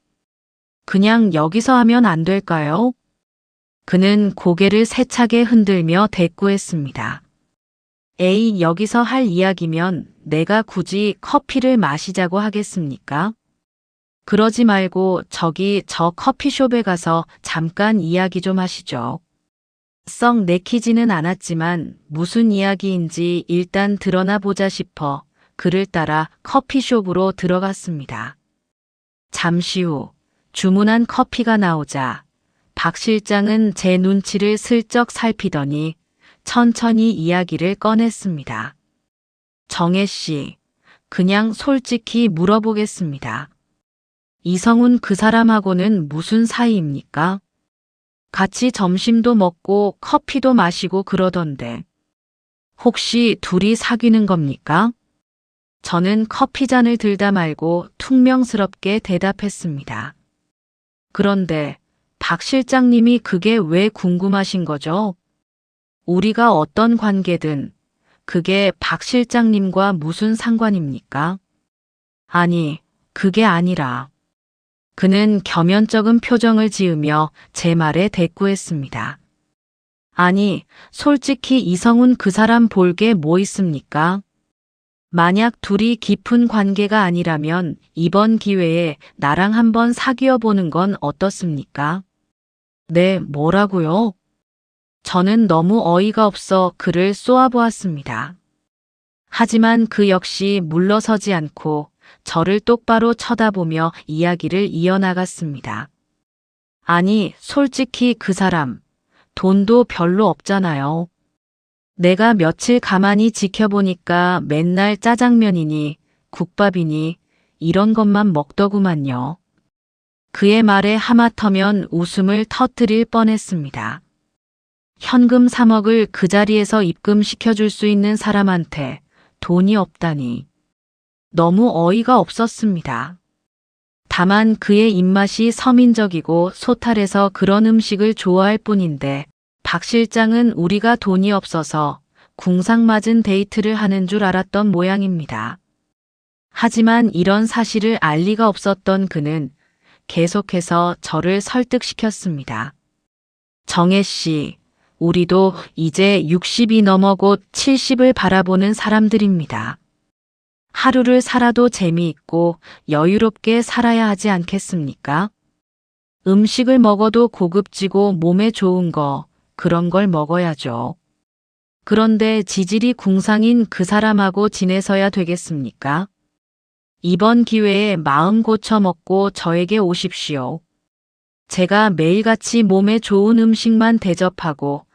Speaker 1: 그냥 여기서 하면 안 될까요? 그는 고개를 세차게 흔들며 대꾸했습니다. 에이, 여기서 할 이야기면 내가 굳이 커피를 마시자고 하겠습니까? 그러지 말고 저기 저 커피숍에 가서 잠깐 이야기 좀 하시죠. 썩 내키지는 않았지만 무슨 이야기인지 일단 드러나 보자 싶어 그를 따라 커피숍으로 들어갔습니다. 잠시 후 주문한 커피가 나오자 박 실장은 제 눈치를 슬쩍 살피더니 천천히 이야기를 꺼냈습니다. 정혜 씨, 그냥 솔직히 물어보겠습니다. 이성훈 그 사람하고는 무슨 사이입니까? 같이 점심도 먹고 커피도 마시고 그러던데 혹시 둘이 사귀는 겁니까? 저는 커피잔을 들다 말고 퉁명스럽게 대답했습니다. 그런데 박 실장님이 그게 왜 궁금하신 거죠? 우리가 어떤 관계든 그게 박 실장님과 무슨 상관입니까? 아니, 그게 아니라 그는 겸연쩍은 표정을 지으며 제 말에 대꾸했습니다. 아니, 솔직히 이성훈 그 사람 볼 게 뭐 있습니까? 만약 둘이 깊은 관계가 아니라면 이번 기회에 나랑 한번 사귀어 보는 건 어떻습니까? 네, 뭐라고요? 저는 너무 어이가 없어 그를 쏘아보았습니다. 하지만 그 역시 물러서지 않고 저를 똑바로 쳐다보며 이야기를 이어나갔습니다. 아니, 솔직히 그 사람, 돈도 별로 없잖아요. 내가 며칠 가만히 지켜보니까 맨날 짜장면이니 국밥이니 이런 것만 먹더구만요. 그의 말에 하마터면 웃음을 터뜨릴 뻔했습니다. 현금 3억을 그 자리에서 입금시켜줄 수 있는 사람한테 돈이 없다니. 너무 어이가 없었습니다. 다만 그의 입맛이 서민적이고 소탈해서 그런 음식을 좋아할 뿐인데 박 실장은 우리가 돈이 없어서 궁상맞은 데이트를 하는 줄 알았던 모양입니다. 하지만 이런 사실을 알 리가 없었던 그는 계속해서 저를 설득시켰습니다. 정혜 씨, 우리도 이제 60이 넘어 곧 70을 바라보는 사람들입니다. 하루를 살아도 재미있고 여유롭게 살아야 하지 않겠습니까? 음식을 먹어도 고급지고 몸에 좋은 거, 그런 걸 먹어야죠. 그런데 지질이 궁상인 그 사람하고 지내서야 되겠습니까? 이번 기회에 마음 고쳐 먹고 저에게 오십시오. 제가 매일같이 몸에 좋은 음식만 대접하고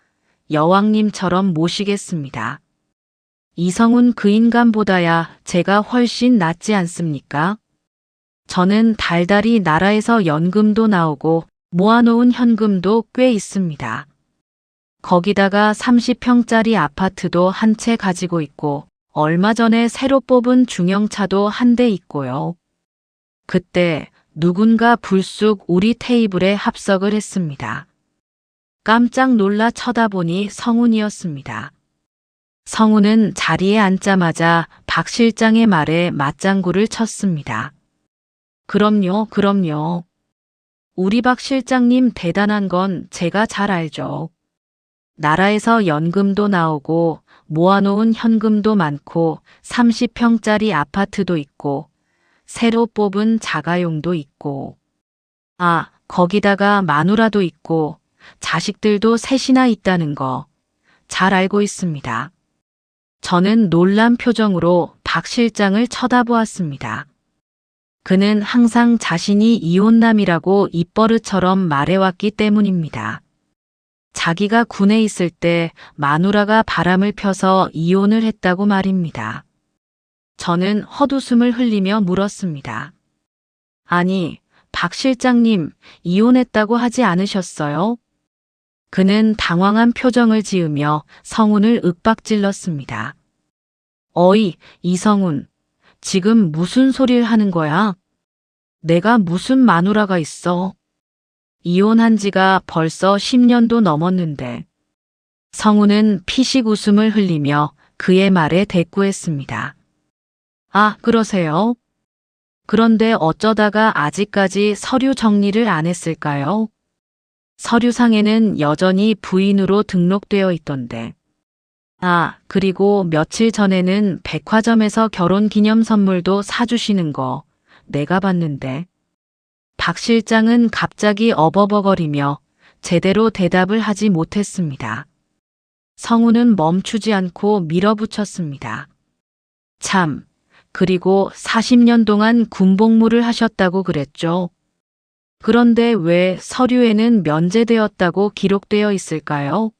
Speaker 1: 여왕님처럼 모시겠습니다. 이성훈 그 인간보다야 제가 훨씬 낫지 않습니까? 저는 달달이 나라에서 연금도 나오고 모아놓은 현금도 꽤 있습니다. 거기다가 30평짜리 아파트도 한 채 가지고 있고 얼마 전에 새로 뽑은 중형차도 한 대 있고요. 그때 누군가 불쑥 우리 테이블에 합석을 했습니다. 깜짝 놀라 쳐다보니 성훈이었습니다. 성훈은 자리에 앉자마자 박 실장의 말에 맞장구를 쳤습니다. 그럼요, 그럼요. 우리 박 실장님 대단한 건 제가 잘 알죠. 나라에서 연금도 나오고 모아놓은 현금도 많고 30평짜리 아파트도 있고 새로 뽑은 자가용도 있고 거기다가 마누라도 있고 자식들도 셋이나 있다는 거 잘 알고 있습니다. 저는 놀란 표정으로 박 실장을 쳐다보았습니다. 그는 항상 자신이 이혼남이라고 입버릇처럼 말해왔기 때문입니다. 자기가 군에 있을 때 마누라가 바람을 펴서 이혼을 했다고 말입니다. 저는 헛웃음을 흘리며 물었습니다. 아니, 박 실장님 이혼했다고 하지 않으셨어요? 그는 당황한 표정을 지으며 성훈을 윽박질렀습니다. 어이, 이성훈, 지금 무슨 소리를 하는 거야? 내가 무슨 마누라가 있어? 이혼한 지가 벌써 10년도 넘었는데. 성훈은 피식 웃음을 흘리며 그의 말에 대꾸했습니다. 그러세요? 그런데 어쩌다가 아직까지 서류 정리를 안 했을까요? 서류상에는 여전히 부인으로 등록되어 있던데. 그리고 며칠 전에는 백화점에서 결혼 기념 선물도 사주시는 거 내가 봤는데. 박 실장은 갑자기 어버버거리며 제대로 대답을 하지 못했습니다. 성훈은 멈추지 않고 밀어붙였습니다. 참, 그리고 40년 동안 군복무를 하셨다고 그랬죠. 그런데 왜 서류에는 면제되었다고 기록되어 있을까요?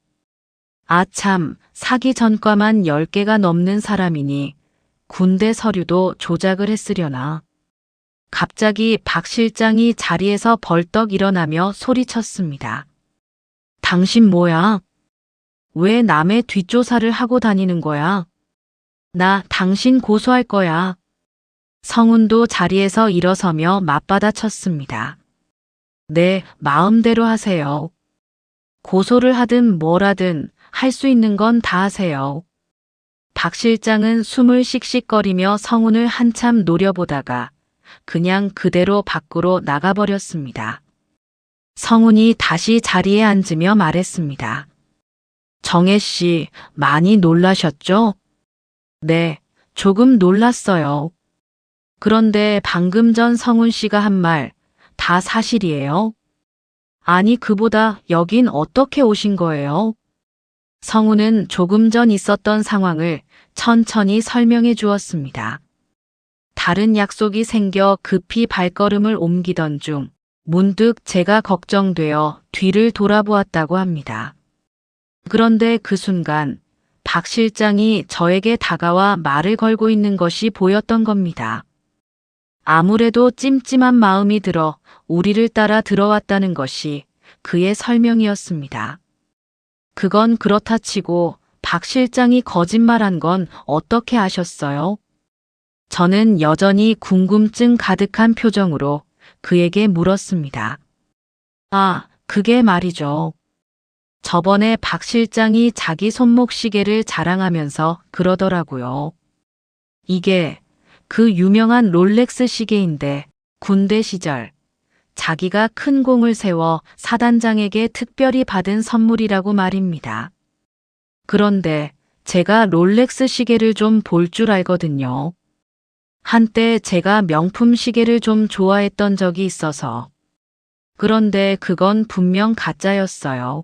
Speaker 1: 참, 사기 전과만 10개가 넘는 사람이니 군대 서류도 조작을 했으려나. 갑자기 박 실장이 자리에서 벌떡 일어나며 소리쳤습니다. 당신 뭐야? 왜 남의 뒷조사를 하고 다니는 거야? 나 당신 고소할 거야. 성훈도 자리에서 일어서며 맞받아쳤습니다. 네, 마음대로 하세요. 고소를 하든 뭘 하든 할 수 있는 건 다 하세요. 박 실장은 숨을 씩씩거리며 성훈을 한참 노려보다가 그냥 그대로 밖으로 나가버렸습니다. 성훈이 다시 자리에 앉으며 말했습니다. 정혜 씨, 많이 놀라셨죠? 네, 조금 놀랐어요. 그런데 방금 전 성훈 씨가 한 말 다 사실이에요? 아니, 그보다 여긴 어떻게 오신 거예요? 성훈은 조금 전 있었던 상황을 천천히 설명해 주었습니다. 다른 약속이 생겨 급히 발걸음을 옮기던 중 문득 제가 걱정되어 뒤를 돌아보았다고 합니다. 그런데 그 순간 박 실장이 저에게 다가와 말을 걸고 있는 것이 보였던 겁니다. 아무래도 찜찜한 마음이 들어 우리를 따라 들어왔다는 것이 그의 설명이었습니다. 그건 그렇다 치고 박 실장이 거짓말한 건 어떻게 아셨어요? 저는 여전히 궁금증 가득한 표정으로 그에게 물었습니다. 그게 말이죠. 저번에 박 실장이 자기 손목 시계를 자랑하면서 그러더라고요. 이게 그 유명한 롤렉스 시계인데 군대 시절 자기가 큰 공을 세워 사단장에게 특별히 받은 선물이라고 말입니다. 그런데 제가 롤렉스 시계를 좀 볼 줄 알거든요. 한때 제가 명품 시계를 좀 좋아했던 적이 있어서. 그런데 그건 분명 가짜였어요.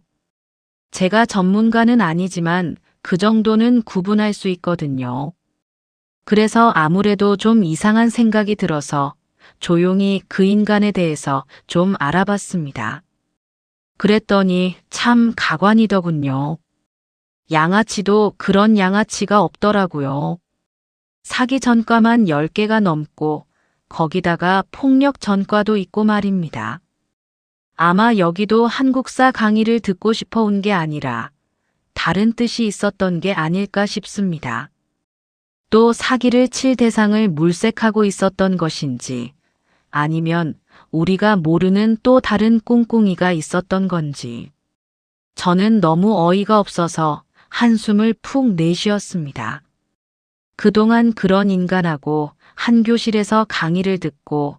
Speaker 1: 제가 전문가는 아니지만 그 정도는 구분할 수 있거든요. 그래서 아무래도 좀 이상한 생각이 들어서 조용히 그 인간에 대해서 좀 알아봤습니다. 그랬더니 참 가관이더군요. 양아치도 그런 양아치가 없더라고요. 사기 전과만 10개가 넘고 거기다가 폭력 전과도 있고 말입니다. 아마 여기도 한국사 강의를 듣고 싶어 온 게 아니라 다른 뜻이 있었던 게 아닐까 싶습니다. 또 사기를 칠 대상을 물색하고 있었던 것인지 아니면 우리가 모르는 또 다른 꿍꿍이가 있었던 건지. 저는 너무 어이가 없어서 한숨을 푹 내쉬었습니다. 그동안 그런 인간하고 한 교실에서 강의를 듣고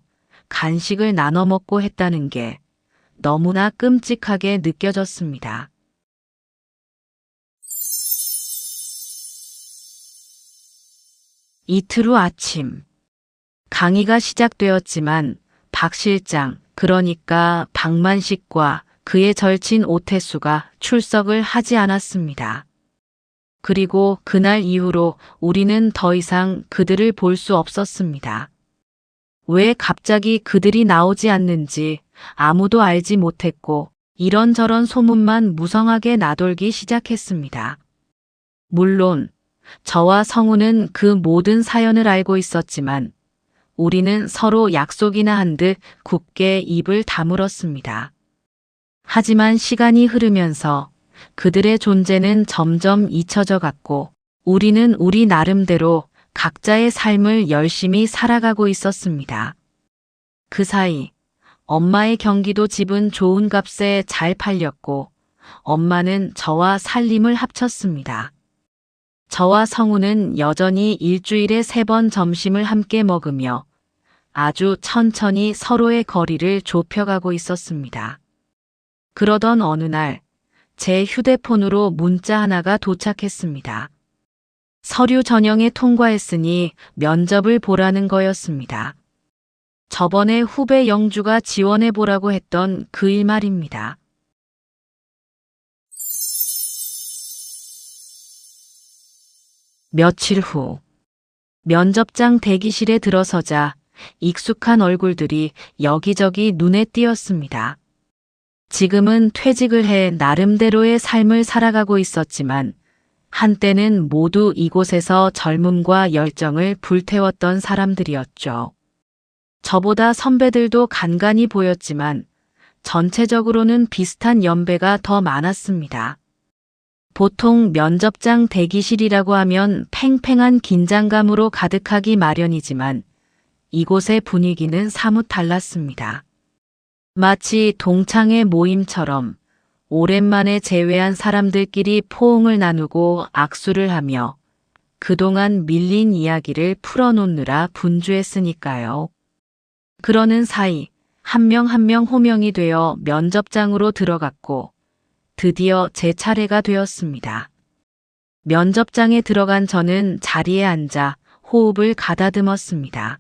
Speaker 1: 간식을 나눠 먹고 했다는 게 너무나 끔찍하게 느껴졌습니다. 이틀 후 아침, 강의가 시작되었지만 박 실장, 그러니까 박만식과 그의 절친 오태수가 출석을 하지 않았습니다. 그리고 그날 이후로 우리는 더 이상 그들을 볼 수 없었습니다. 왜 갑자기 그들이 나오지 않는지 아무도 알지 못했고 이런저런 소문만 무성하게 나돌기 시작했습니다. 물론 저와 성우는 그 모든 사연을 알고 있었지만 우리는 서로 약속이나 한 듯 굳게 입을 다물었습니다. 하지만 시간이 흐르면서 그들의 존재는 점점 잊혀져 갔고 우리는 우리 나름대로 각자의 삶을 열심히 살아가고 있었습니다. 그 사이 엄마의 경기도 집은 좋은 값에 잘 팔렸고 엄마는 저와 살림을 합쳤습니다. 저와 성우는 여전히 일주일에 3번 점심을 함께 먹으며 아주 천천히 서로의 거리를 좁혀가고 있었습니다. 그러던 어느 날 제 휴대폰으로 문자 하나가 도착했습니다. 서류 전형에 통과했으니 면접을 보라는 거였습니다. 저번에 후배 영주가 지원해보라고 했던 그 일 말입니다. 며칠 후 면접장 대기실에 들어서자 익숙한 얼굴들이 여기저기 눈에 띄었습니다. 지금은 퇴직을 해 나름대로의 삶을 살아가고 있었지만 한때는 모두 이곳에서 젊음과 열정을 불태웠던 사람들이었죠. 저보다 선배들도 간간히 보였지만 전체적으로는 비슷한 연배가 더 많았습니다. 보통 면접장 대기실이라고 하면 팽팽한 긴장감으로 가득하기 마련이지만 이곳의 분위기는 사뭇 달랐습니다. 마치 동창회 모임처럼 오랜만에 재회한 사람들끼리 포옹을 나누고 악수를 하며 그동안 밀린 이야기를 풀어놓느라 분주했으니까요. 그러는 사이 한 명 한 명 호명이 되어 면접장으로 들어갔고 드디어 제 차례가 되었습니다. 면접장에 들어간 저는 자리에 앉아 호흡을 가다듬었습니다.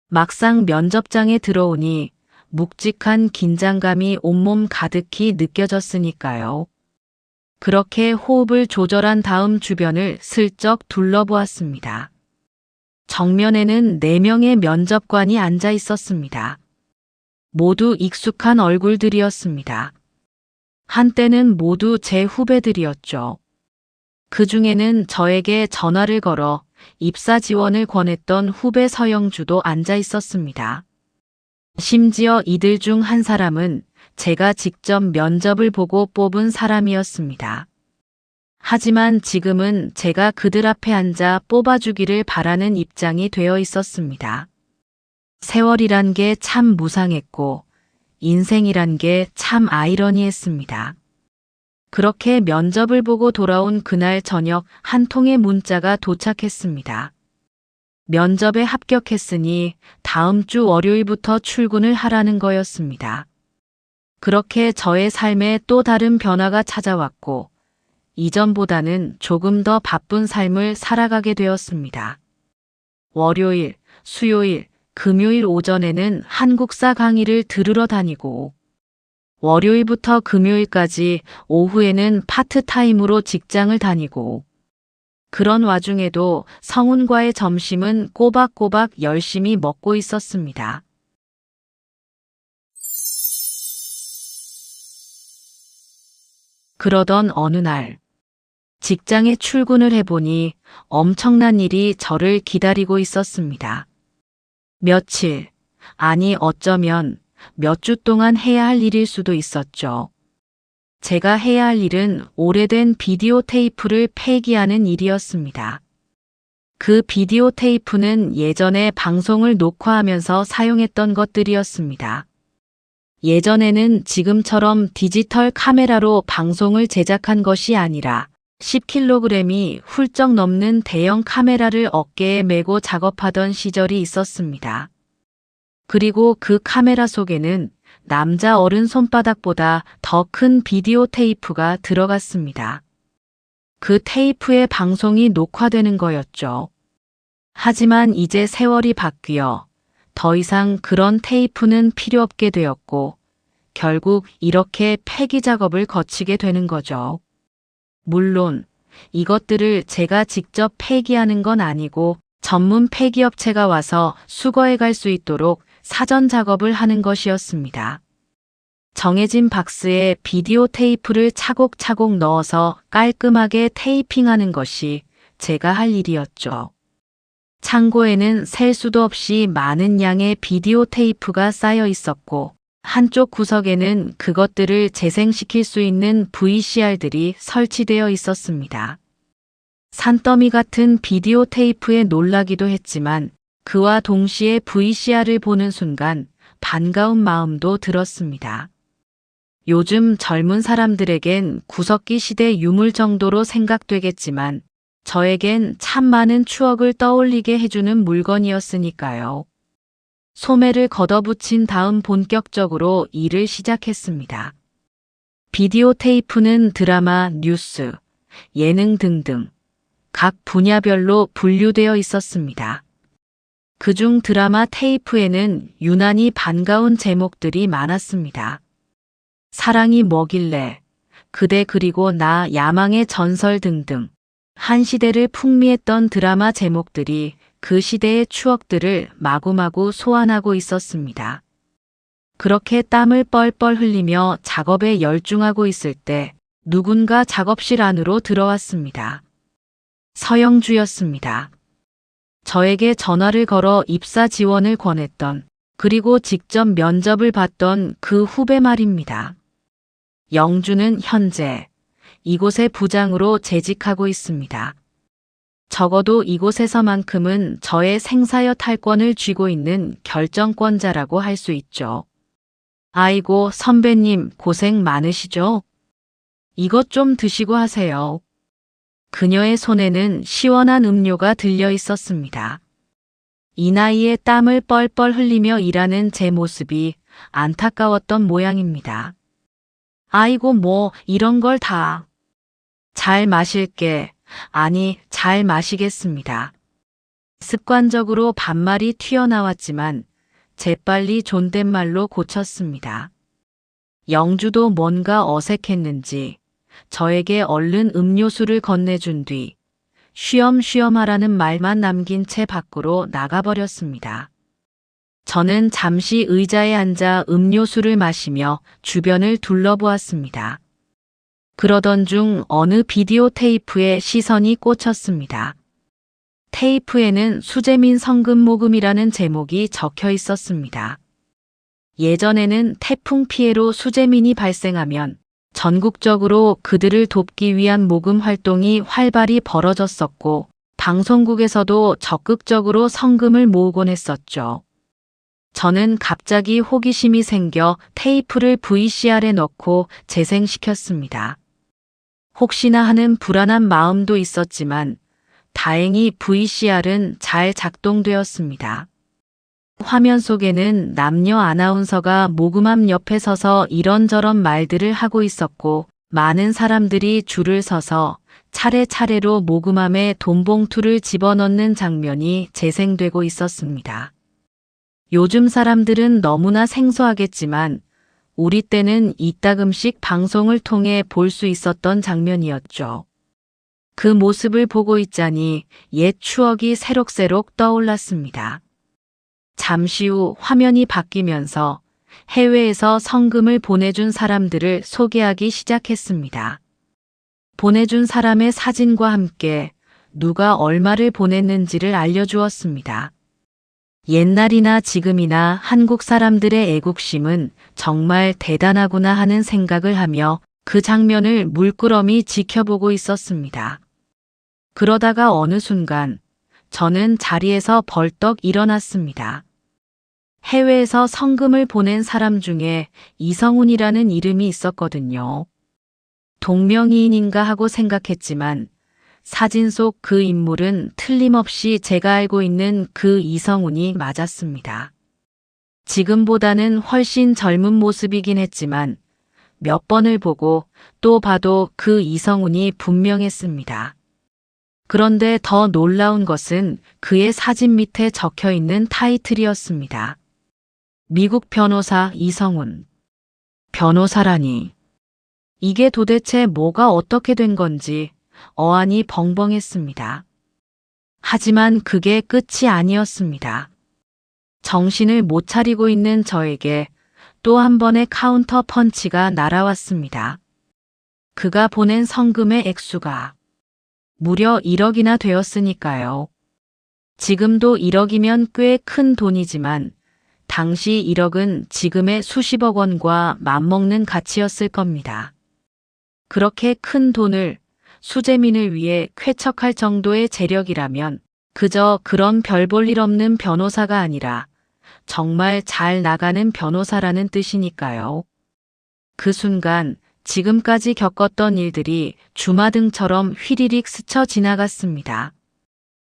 Speaker 1: 막상 면접장에 들어오니 묵직한 긴장감이 온몸 가득히 느껴졌으니까요. 그렇게 호흡을 조절한 다음 주변을 슬쩍 둘러보았습니다. 정면에는 4명의 면접관이 앉아 있었습니다. 모두 익숙한 얼굴들이었습니다. 한때는 모두 제 후배들이었죠. 그 중에는 저에게 전화를 걸어 입사 지원을 권했던 후배 서영주도 앉아 있었습니다. 심지어 이들 중 한 사람은 제가 직접 면접을 보고 뽑은 사람이었습니다. 하지만 지금은 제가 그들 앞에 앉아 뽑아주기를 바라는 입장이 되어 있었습니다. 세월이란 게 참 무상했고 인생이란 게 참 아이러니했습니다. 그렇게 면접을 보고 돌아온 그날 저녁 한 통의 문자가 도착했습니다. 면접에 합격했으니 다음 주 월요일부터 출근을 하라는 거였습니다. 그렇게 저의 삶에 또 다른 변화가 찾아왔고, 이전보다는 조금 더 바쁜 삶을 살아가게 되었습니다. 월요일, 수요일, 금요일 오전에는 한국사 강의를 들으러 다니고, 월요일부터 금요일까지 오후에는 파트타임으로 직장을 다니고, 그런 와중에도 성훈과의 점심은 꼬박꼬박 열심히 먹고 있었습니다. 그러던 어느 날, 직장에 출근을 해보니 엄청난 일이 저를 기다리고 있었습니다. 며칠, 아니 어쩌면 몇 주 동안 해야 할 일일 수도 있었죠. 제가 해야 할 일은 오래된 비디오 테이프를 폐기하는 일이었습니다. 그 비디오 테이프는 예전에 방송을 녹화하면서 사용했던 것들이었습니다. 예전에는 지금처럼 디지털 카메라로 방송을 제작한 것이 아니라 10kg이 훌쩍 넘는 대형 카메라를 어깨에 메고 작업하던 시절이 있었습니다. 그리고 그 카메라 속에는 남자 어른 손바닥보다 더 큰 비디오 테이프가 들어갔습니다. 그 테이프의 방송이 녹화되는 거였죠. 하지만 이제 세월이 바뀌어 더 이상 그런 테이프는 필요 없게 되었고, 결국 이렇게 폐기 작업을 거치게 되는 거죠. 물론 이것들을 제가 직접 폐기하는 건 아니고 전문 폐기업체가 와서 수거해 갈 수 있도록 사전 작업을 하는 것이었습니다. 정해진 박스에 비디오 테이프를 차곡차곡 넣어서 깔끔하게 테이핑하는 것이 제가 할 일이었죠. 창고에는 셀 수도 없이 많은 양의 비디오 테이프가 쌓여 있었고, 한쪽 구석에는 그것들을 재생시킬 수 있는 VCR들이 설치되어 있었습니다. 산더미 같은 비디오 테이프에 놀라기도 했지만, 그와 동시에 VCR을 보는 순간 반가운 마음도 들었습니다. 요즘 젊은 사람들에겐 구석기 시대 유물 정도로 생각되겠지만, 저에겐 참 많은 추억을 떠올리게 해주는 물건이었으니까요. 소매를 걷어붙인 다음 본격적으로 일을 시작했습니다. 비디오 테이프는 드라마, 뉴스, 예능 등등 각 분야별로 분류되어 있었습니다. 그중 드라마 테이프에는 유난히 반가운 제목들이 많았습니다. 사랑이 뭐길래, 그대 그리고 나, 야망의 전설 등등 한 시대를 풍미했던 드라마 제목들이 그 시대의 추억들을 마구마구 소환하고 있었습니다. 그렇게 땀을 뻘뻘 흘리며 작업에 열중하고 있을 때 누군가 작업실 안으로 들어왔습니다. 서영주였습니다. 저에게 전화를 걸어 입사 지원을 권했던, 그리고 직접 면접을 봤던 그 후배 말입니다. 영주는 현재 이곳의 부장으로 재직하고 있습니다. 적어도 이곳에서만큼은 저의 생사여 탈권을 쥐고 있는 결정권자라고 할 수 있죠. 아이고, 선배님 고생 많으시죠? 이것 좀 드시고 하세요. 그녀의 손에는 시원한 음료가 들려 있었습니다. 이 나이에 땀을 뻘뻘 흘리며 일하는 제 모습이 안타까웠던 모양입니다. 아이고, 뭐 이런 걸 다. 잘 마실게. 아니, 잘 마시겠습니다. 습관적으로 반말이 튀어나왔지만 재빨리 존댓말로 고쳤습니다. 영주도 뭔가 어색했는지 저에게 얼른 음료수를 건네준 뒤 쉬엄쉬엄 하라는 말만 남긴 채 밖으로 나가버렸습니다. 저는 잠시 의자에 앉아 음료수를 마시며 주변을 둘러보았습니다. 그러던 중 어느 비디오 테이프에 시선이 꽂혔습니다. 테이프에는 수재민 성금모금이라는 제목이 적혀 있었습니다. 예전에는 태풍 피해로 수재민이 발생하면 전국적으로 그들을 돕기 위한 모금 활동이 활발히 벌어졌었고, 방송국에서도 적극적으로 성금을 모으곤 했었죠. 저는 갑자기 호기심이 생겨 테이프를 VCR에 넣고 재생시켰습니다. 혹시나 하는 불안한 마음도 있었지만 다행히 VCR은 잘 작동되었습니다. 화면 속에는 남녀 아나운서가 모금함 옆에 서서 이런저런 말들을 하고 있었고 많은 사람들이 줄을 서서 차례차례로 모금함에 돈봉투를 집어넣는 장면이 재생되고 있었습니다. 요즘 사람들은 너무나 생소하겠지만 우리 때는 이따금씩 방송을 통해 볼 수 있었던 장면이었죠. 그 모습을 보고 있자니 옛 추억이 새록새록 떠올랐습니다. 잠시 후 화면이 바뀌면서 해외에서 성금을 보내준 사람들을 소개하기 시작했습니다. 보내준 사람의 사진과 함께 누가 얼마를 보냈는지를 알려주었습니다. 옛날이나 지금이나 한국 사람들의 애국심은 정말 대단하구나 하는 생각을 하며 그 장면을 물끄러미 지켜보고 있었습니다. 그러다가 어느 순간 저는 자리에서 벌떡 일어났습니다. 해외에서 성금을 보낸 사람 중에 이성훈이라는 이름이 있었거든요. 동명이인인가 하고 생각했지만 사진 속 그 인물은 틀림없이 제가 알고 있는 그 이성훈이 맞았습니다. 지금보다는 훨씬 젊은 모습이긴 했지만 몇 번을 보고 또 봐도 그 이성훈이 분명했습니다. 그런데 더 놀라운 것은 그의 사진 밑에 적혀 있는 타이틀이었습니다. 미국 변호사 이성훈. 변호사라니. 이게 도대체 뭐가 어떻게 된 건지 어안이 벙벙했습니다. 하지만 그게 끝이 아니었습니다. 정신을 못 차리고 있는 저에게 또 한 번의 카운터 펀치가 날아왔습니다. 그가 보낸 성금의 액수가 무려 1억이나 되었으니까요. 지금도 1억이면 꽤 큰 돈이지만 당시 1억은 지금의 수십억 원과 맞먹는 가치였을 겁니다. 그렇게 큰 돈을 수재민을 위해 쾌척할 정도의 재력이라면 그저 그런 별 볼 일 없는 변호사가 아니라 정말 잘 나가는 변호사라는 뜻이니까요. 그 순간 지금까지 겪었던 일들이 주마등처럼 휘리릭 스쳐 지나갔습니다.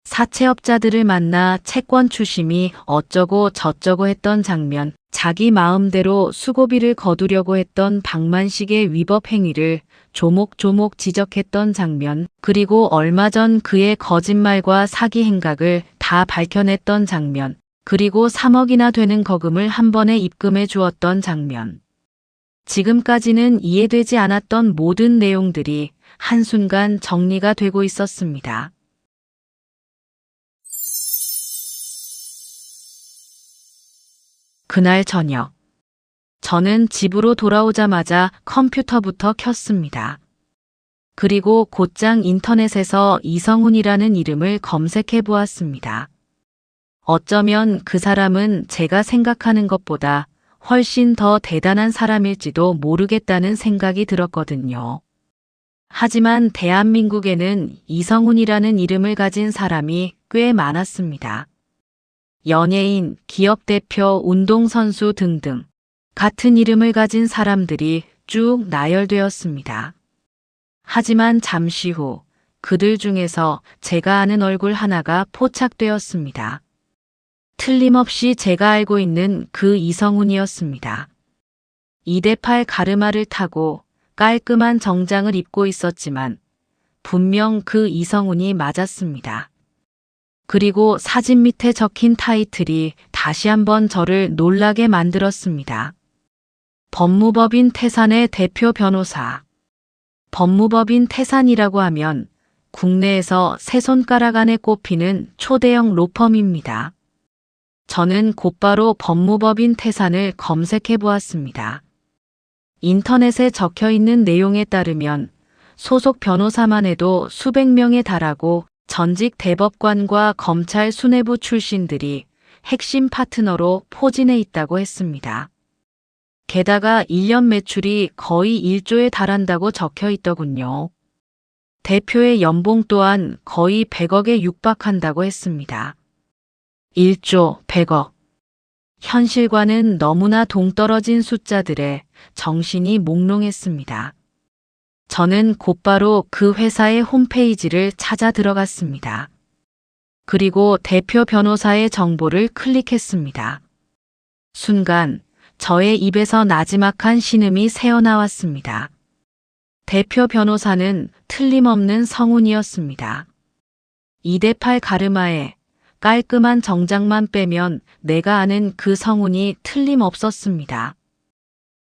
Speaker 1: 사채업자들을 만나 채권 추심이 어쩌고 저쩌고 했던 장면, 자기 마음대로 수고비를 거두려고 했던 박만식의 위법 행위를 조목조목 지적했던 장면, 그리고 얼마 전 그의 거짓말과 사기 행각을 다 밝혀냈던 장면, 그리고 3억이나 되는 거금을 한 번에 입금해 주었던 장면. 지금까지는 이해되지 않았던 모든 내용들이 한순간 정리가 되고 있었습니다. 그날 저녁, 저는 집으로 돌아오자마자 컴퓨터부터 켰습니다. 그리고 곧장 인터넷에서 이성훈이라는 이름을 검색해 보았습니다. 어쩌면 그 사람은 제가 생각하는 것보다 훨씬 더 대단한 사람일지도 모르겠다는 생각이 들었거든요. 하지만 대한민국에는 이성훈이라는 이름을 가진 사람이 꽤 많았습니다. 연예인, 기업 대표, 운동선수 등등 같은 이름을 가진 사람들이 쭉 나열되었습니다. 하지만 잠시 후 그들 중에서 제가 아는 얼굴 하나가 포착되었습니다. 틀림없이 제가 알고 있는 그 이성훈이었습니다. 2대8 가르마를 타고 깔끔한 정장을 입고 있었지만 분명 그 이성훈이 맞았습니다. 그리고 사진 밑에 적힌 타이틀이 다시 한번 저를 놀라게 만들었습니다. 법무법인 태산의 대표 변호사. 법무법인 태산이라고 하면 국내에서 세 손가락 안에 꼽히는 초대형 로펌입니다. 저는 곧바로 법무법인 태산을 검색해 보았습니다. 인터넷에 적혀 있는 내용에 따르면 소속 변호사만 해도 수백 명에 달하고 전직 대법관과 검찰 수뇌부 출신들이 핵심 파트너로 포진해 있다고 했습니다. 게다가 1년 매출이 거의 1조에 달한다고 적혀 있더군요. 대표의 연봉 또한 거의 100억에 육박한다고 했습니다. 1조 100억. 현실과는 너무나 동떨어진 숫자들에 정신이 몽롱했습니다. 저는 곧바로 그 회사의 홈페이지를 찾아 들어갔습니다. 그리고 대표 변호사의 정보를 클릭했습니다. 순간 저의 입에서 나지막한 신음이 새어나왔습니다. 대표 변호사는 틀림없는 성운이었습니다. 2대8 가르마에 깔끔한 정장만 빼면 내가 아는 그 성운이 틀림없었습니다.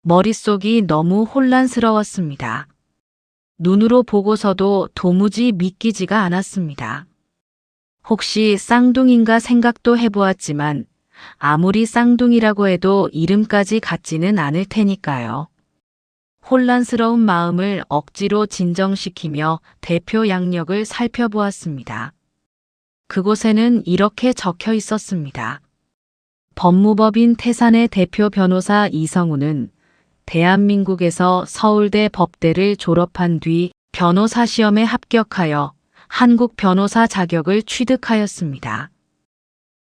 Speaker 1: 머릿속이 너무 혼란스러웠습니다. 눈으로 보고서도 도무지 믿기지가 않았습니다. 혹시 쌍둥이인가 생각도 해보았지만 아무리 쌍둥이라고 해도 이름까지 같지는 않을 테니까요. 혼란스러운 마음을 억지로 진정시키며 대표 양력을 살펴보았습니다. 그곳에는 이렇게 적혀 있었습니다. 법무법인 태산의 대표 변호사 이성우는 대한민국에서 서울대 법대를 졸업한 뒤 변호사 시험에 합격하여 한국 변호사 자격을 취득하였습니다.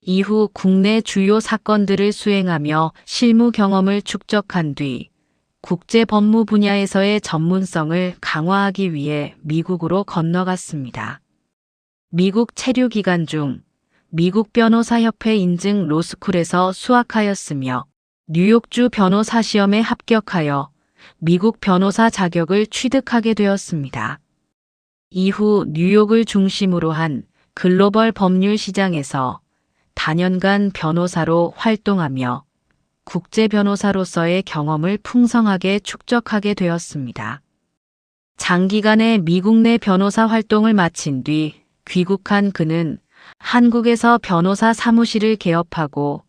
Speaker 1: 이후 국내 주요 사건들을 수행하며 실무 경험을 축적한 뒤 국제 법무 분야에서의 전문성을 강화하기 위해 미국으로 건너갔습니다. 미국 체류 기간 중 미국 변호사협회 인증 로스쿨에서 수학하였으며 뉴욕주 변호사 시험에 합격하여 미국 변호사 자격을 취득하게 되었습니다. 이후 뉴욕을 중심으로 한 글로벌 법률 시장에서 다년간 변호사로 활동하며 국제 변호사로서의 경험을 풍성하게 축적하게 되었습니다. 장기간의 미국 내 변호사 활동을 마친 뒤 귀국한 그는 한국에서 변호사 사무실을 개업하고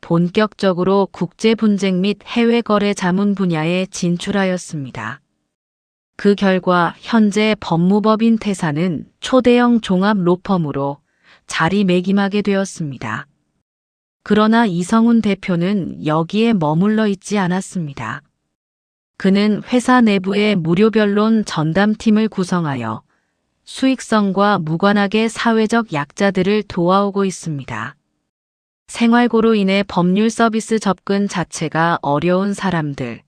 Speaker 1: 본격적으로 국제 분쟁 및 해외 거래 자문 분야에 진출하였습니다. 그 결과 현재 법무법인 태산은 초대형 종합 로펌으로 자리매김하게 되었습니다. 그러나 이성운 대표는 여기에 머물러 있지 않았습니다. 그는 회사 내부의 무료 변론 전담팀을 구성하여 수익성과 무관하게 사회적 약자들을 도와오고 있습니다. 생활고로 인해 법률 서비스 접근 자체가 어려운 사람들,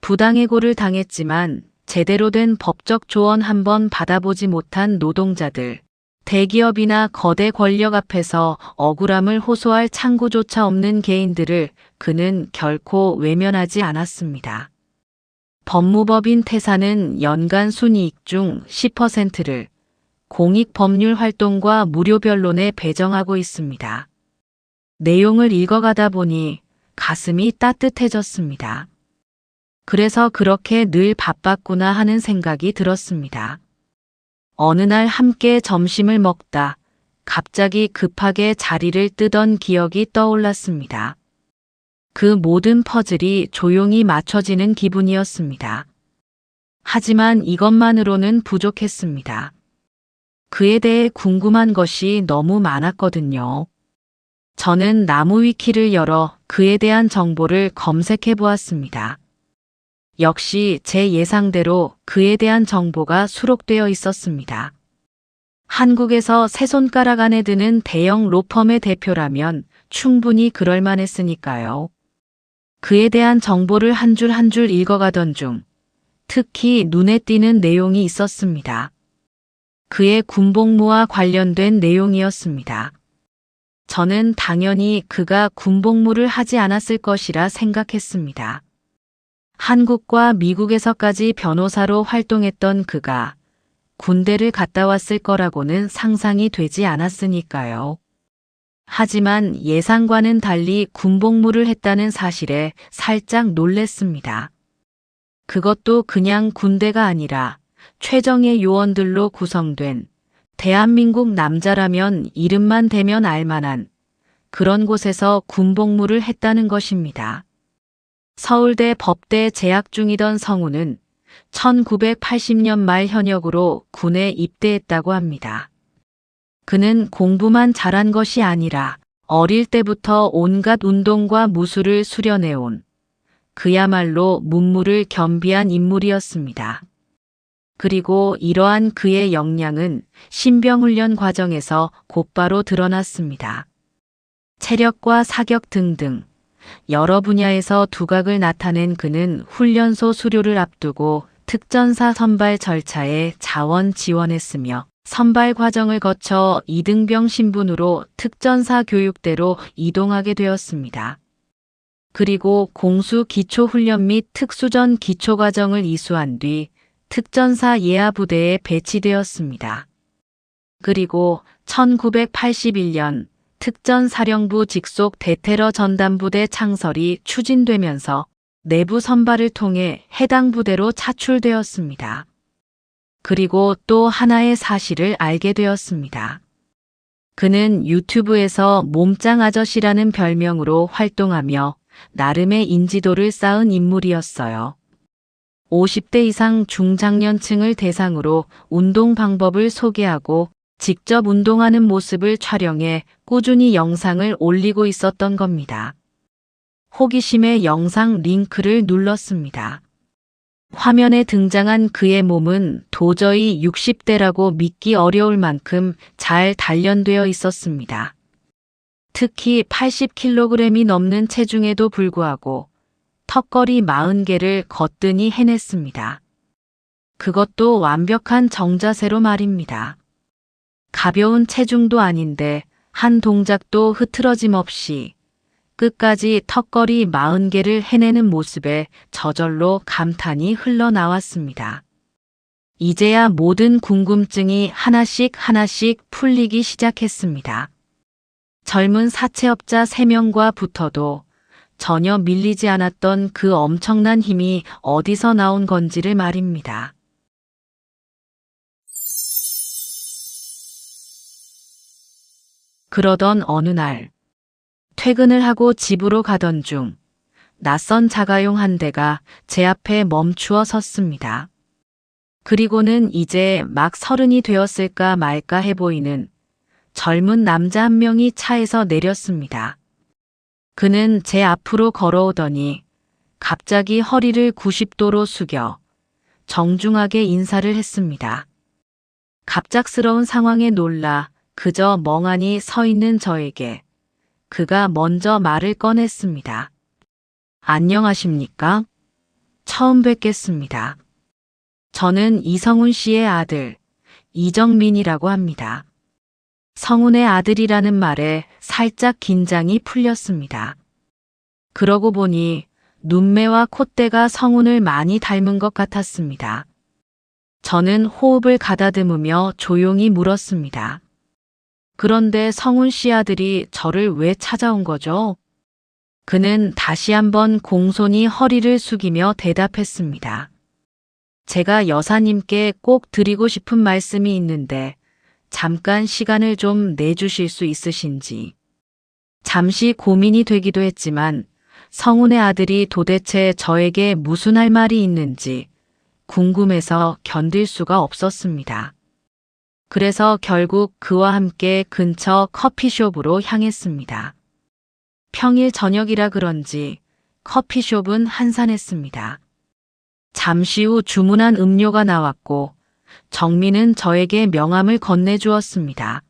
Speaker 1: 부당해고를 당했지만 제대로 된 법적 조언 한번 받아보지 못한 노동자들, 대기업이나 거대 권력 앞에서 억울함을 호소할 창구조차 없는 개인들을 그는 결코 외면하지 않았습니다. 법무법인 태산은 연간 순이익 중 10%를 공익 법률 활동과 무료 변론에 배정하고 있습니다. 내용을 읽어가다 보니 가슴이 따뜻해졌습니다. 그래서 그렇게 늘 바빴구나 하는 생각이 들었습니다. 어느 날 함께 점심을 먹다 갑자기 급하게 자리를 뜨던 기억이 떠올랐습니다. 그 모든 퍼즐이 조용히 맞춰지는 기분이었습니다. 하지만 이것만으로는 부족했습니다. 그에 대해 궁금한 것이 너무 많았거든요. 저는 나무 위키를 열어 그에 대한 정보를 검색해 보았습니다. 역시 제 예상대로 그에 대한 정보가 수록되어 있었습니다. 한국에서 세 손가락 안에 드는 대형 로펌의 대표라면 충분히 그럴 만했으니까요. 그에 대한 정보를 한 줄 한 줄 읽어가던 중 특히 눈에 띄는 내용이 있었습니다. 그의 군복무와 관련된 내용이었습니다. 저는 당연히 그가 군복무를 하지 않았을 것이라 생각했습니다. 한국과 미국에서까지 변호사로 활동했던 그가 군대를 갔다 왔을 거라고는 상상이 되지 않았으니까요. 하지만 예상과는 달리 군복무를 했다는 사실에 살짝 놀랬습니다. 그것도 그냥 군대가 아니라 최정예 요원들로 구성된 대한민국 남자라면 이름만 대면 알만한 그런 곳에서 군복무를 했다는 것입니다. 서울대 법대에 재학 중이던 성우는 1980년 말 현역으로 군에 입대했다고 합니다. 그는 공부만 잘한 것이 아니라 어릴 때부터 온갖 운동과 무술을 수련해온 그야말로 문무를 겸비한 인물이었습니다. 그리고 이러한 그의 역량은 신병훈련 과정에서 곧바로 드러났습니다. 체력과 사격 등등 여러 분야에서 두각을 나타낸 그는 훈련소 수료를 앞두고 특전사 선발 절차에 자원 지원했으며 선발 과정을 거쳐 이등병 신분으로 특전사 교육대로 이동하게 되었습니다. 그리고 공수 기초훈련 및 특수전 기초과정을 이수한 뒤 특전사 예하부대에 배치되었습니다. 그리고 1981년 특전사령부 직속 대테러 전담부대 창설이 추진되면서 내부 선발을 통해 해당 부대로 차출되었습니다. 그리고 또 하나의 사실을 알게 되었습니다. 그는 유튜브에서 몸짱 아저씨라는 별명으로 활동하며 나름의 인지도를 쌓은 인물이었어요. 50대 이상 중장년층을 대상으로 운동 방법을 소개하고 직접 운동하는 모습을 촬영해 꾸준히 영상을 올리고 있었던 겁니다. 호기심에 영상 링크를 눌렀습니다. 화면에 등장한 그의 몸은 도저히 60대라고 믿기 어려울 만큼 잘 단련되어 있었습니다. 특히 80kg이 넘는 체중에도 불구하고 턱걸이 40개를 거뜬히 해냈습니다. 그것도 완벽한 정자세로 말입니다. 가벼운 체중도 아닌데 한 동작도 흐트러짐 없이 끝까지 턱걸이 40개를 해내는 모습에 저절로 감탄이 흘러나왔습니다. 이제야 모든 궁금증이 하나씩 풀리기 시작했습니다. 젊은 사채업자 3명과 붙어도 전혀 밀리지 않았던 그 엄청난 힘이 어디서 나온 건지를 말입니다. 그러던 어느 날 퇴근을 하고 집으로 가던 중 낯선 자가용 한 대가 제 앞에 멈추어 섰습니다. 그리고는 이제 막 30이 되었을까 말까 해 보이는 젊은 남자 한 명이 차에서 내렸습니다. 그는 제 앞으로 걸어오더니 갑자기 허리를 90도로 숙여 정중하게 인사를 했습니다. 갑작스러운 상황에 놀라 그저 멍하니 서 있는 저에게 그가 먼저 말을 꺼냈습니다. 안녕하십니까? 처음 뵙겠습니다. 저는 이성훈 씨의 아들 이정민이라고 합니다. 성훈의 아들이라는 말에 살짝 긴장이 풀렸습니다. 그러고 보니 눈매와 콧대가 성훈을 많이 닮은 것 같았습니다. 저는 호흡을 가다듬으며 조용히 물었습니다. 그런데 성훈 씨 아들이 저를 왜 찾아온 거죠? 그는 다시 한번 공손히 허리를 숙이며 대답했습니다. 제가 여사님께 꼭 드리고 싶은 말씀이 있는데 잠깐 시간을 좀 내주실 수 있으신지. 잠시 고민이 되기도 했지만 성훈의 아들이 도대체 저에게 무슨 할 말이 있는지 궁금해서 견딜 수가 없었습니다. 그래서 결국 그와 함께 근처 커피숍으로 향했습니다. 평일 저녁이라 그런지 커피숍은 한산했습니다. 잠시 후 주문한 음료가 나왔고 정민은 저에게 명함을 건네주었습니다.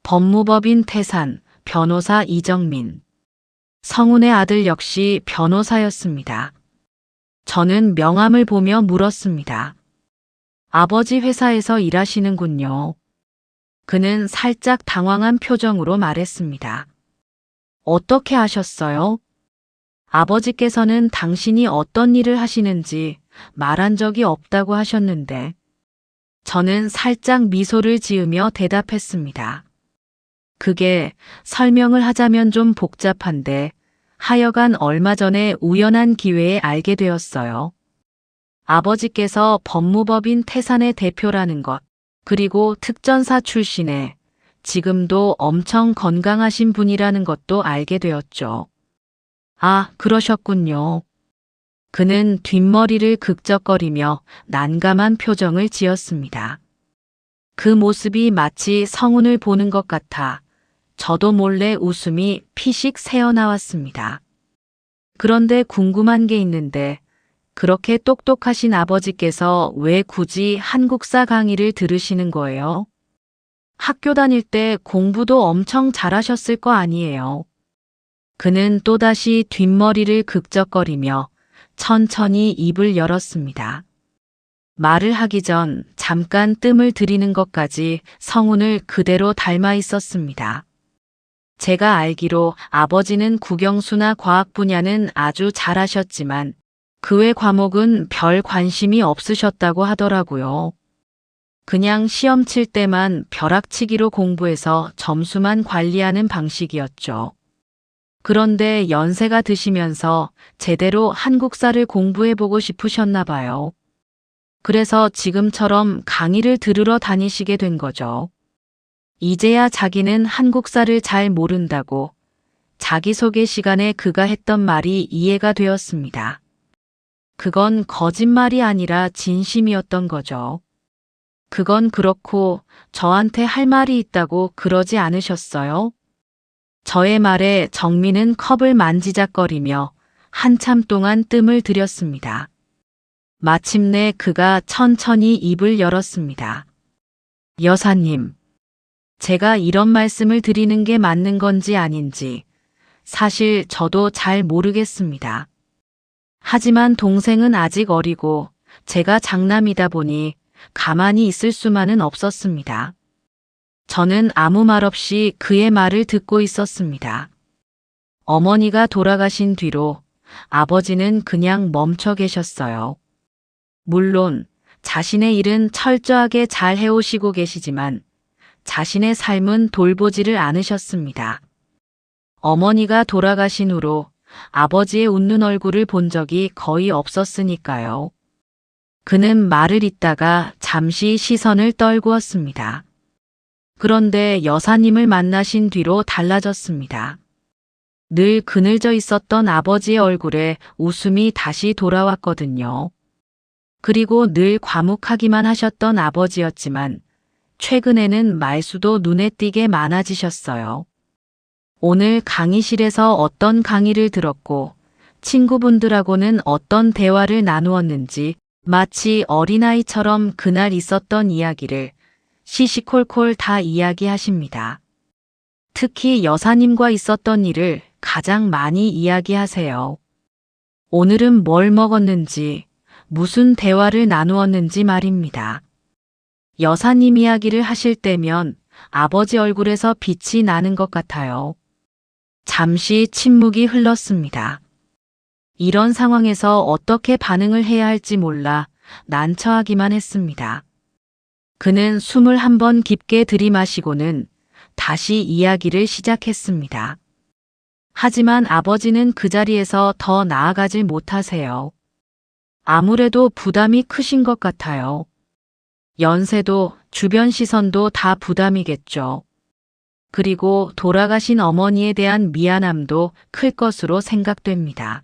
Speaker 1: 법무법인 태산, 변호사 이정민. 성훈의 아들 역시 변호사였습니다. 저는 명함을 보며 물었습니다. 아버지 회사에서 일하시는군요. 그는 살짝 당황한 표정으로 말했습니다. 어떻게 아셨어요? 아버지께서는 당신이 어떤 일을 하시는지 말한 적이 없다고 하셨는데. 저는 살짝 미소를 지으며 대답했습니다. 그게 설명을 하자면 좀 복잡한데 하여간 얼마 전에 우연한 기회에 알게 되었어요. 아버지께서 법무법인 태산의 대표라는 것, 그리고 특전사 출신에 지금도 엄청 건강하신 분이라는 것도 알게 되었죠. 아, 그러셨군요. 그는 뒷머리를 극적거리며 난감한 표정을 지었습니다. 그 모습이 마치 성훈을 보는 것 같아 저도 몰래 웃음이 피식 새어나왔습니다. 그런데 궁금한 게 있는데 그렇게 똑똑하신 아버지께서 왜 굳이 한국사 강의를 들으시는 거예요? 학교 다닐 때 공부도 엄청 잘하셨을 거 아니에요. 그는 또다시 뒷머리를 극적거리며 천천히 입을 열었습니다. 말을 하기 전 잠깐 뜸을 들이는 것까지 성훈을 그대로 닮아 있었습니다. 제가 알기로 아버지는 국영수나 과학 분야는 아주 잘하셨지만 그 외 과목은 별 관심이 없으셨다고 하더라고요. 그냥 시험 칠 때만 벼락치기로 공부해서 점수만 관리하는 방식이었죠. 그런데 연세가 드시면서 제대로 한국사를 공부해보고 싶으셨나 봐요. 그래서 지금처럼 강의를 들으러 다니시게 된 거죠. 이제야 자기는 한국사를 잘 모른다고 자기소개 시간에 그가 했던 말이 이해가 되었습니다. 그건 거짓말이 아니라 진심이었던 거죠. 그건 그렇고 저한테 할 말이 있다고 그러지 않으셨어요? 저의 말에 정민은 컵을 만지작거리며 한참 동안 뜸을 들였습니다. 마침내 그가 천천히 입을 열었습니다. 여사님, 제가 이런 말씀을 드리는 게 맞는 건지 아닌지 사실 저도 잘 모르겠습니다. 하지만 동생은 아직 어리고 제가 장남이다 보니 가만히 있을 수만은 없었습니다. 저는 아무 말 없이 그의 말을 듣고 있었습니다. 어머니가 돌아가신 뒤로 아버지는 그냥 멈춰 계셨어요. 물론 자신의 일은 철저하게 잘 해오시고 계시지만 자신의 삶은 돌보지를 않으셨습니다. 어머니가 돌아가신 후로 아버지의 웃는 얼굴을 본 적이 거의 없었으니까요. 그는 말을 잇다가 잠시 시선을 떨구었습니다. 그런데 여사님을 만나신 뒤로 달라졌습니다. 늘 그늘져 있었던 아버지의 얼굴에 웃음이 다시 돌아왔거든요. 그리고 늘 과묵하기만 하셨던 아버지였지만 최근에는 말수도 눈에 띄게 많아지셨어요. 오늘 강의실에서 어떤 강의를 들었고 친구분들하고는 어떤 대화를 나누었는지 마치 어린아이처럼 그날 있었던 이야기를 시시콜콜 다 이야기하십니다. 특히 여사님과 있었던 일을 가장 많이 이야기하세요. 오늘은 뭘 먹었는지, 무슨 대화를 나누었는지 말입니다. 여사님 이야기를 하실 때면 아버지 얼굴에서 빛이 나는 것 같아요. 잠시 침묵이 흘렀습니다. 이런 상황에서 어떻게 반응을 해야 할지 몰라 난처하기만 했습니다. 그는 숨을 한번 깊게 들이마시고는 다시 이야기를 시작했습니다. 하지만 아버지는 그 자리에서 더 나아가질 못하세요. 아무래도 부담이 크신 것 같아요. 연세도 주변 시선도 다 부담이겠죠. 그리고 돌아가신 어머니에 대한 미안함도 클 것으로 생각됩니다.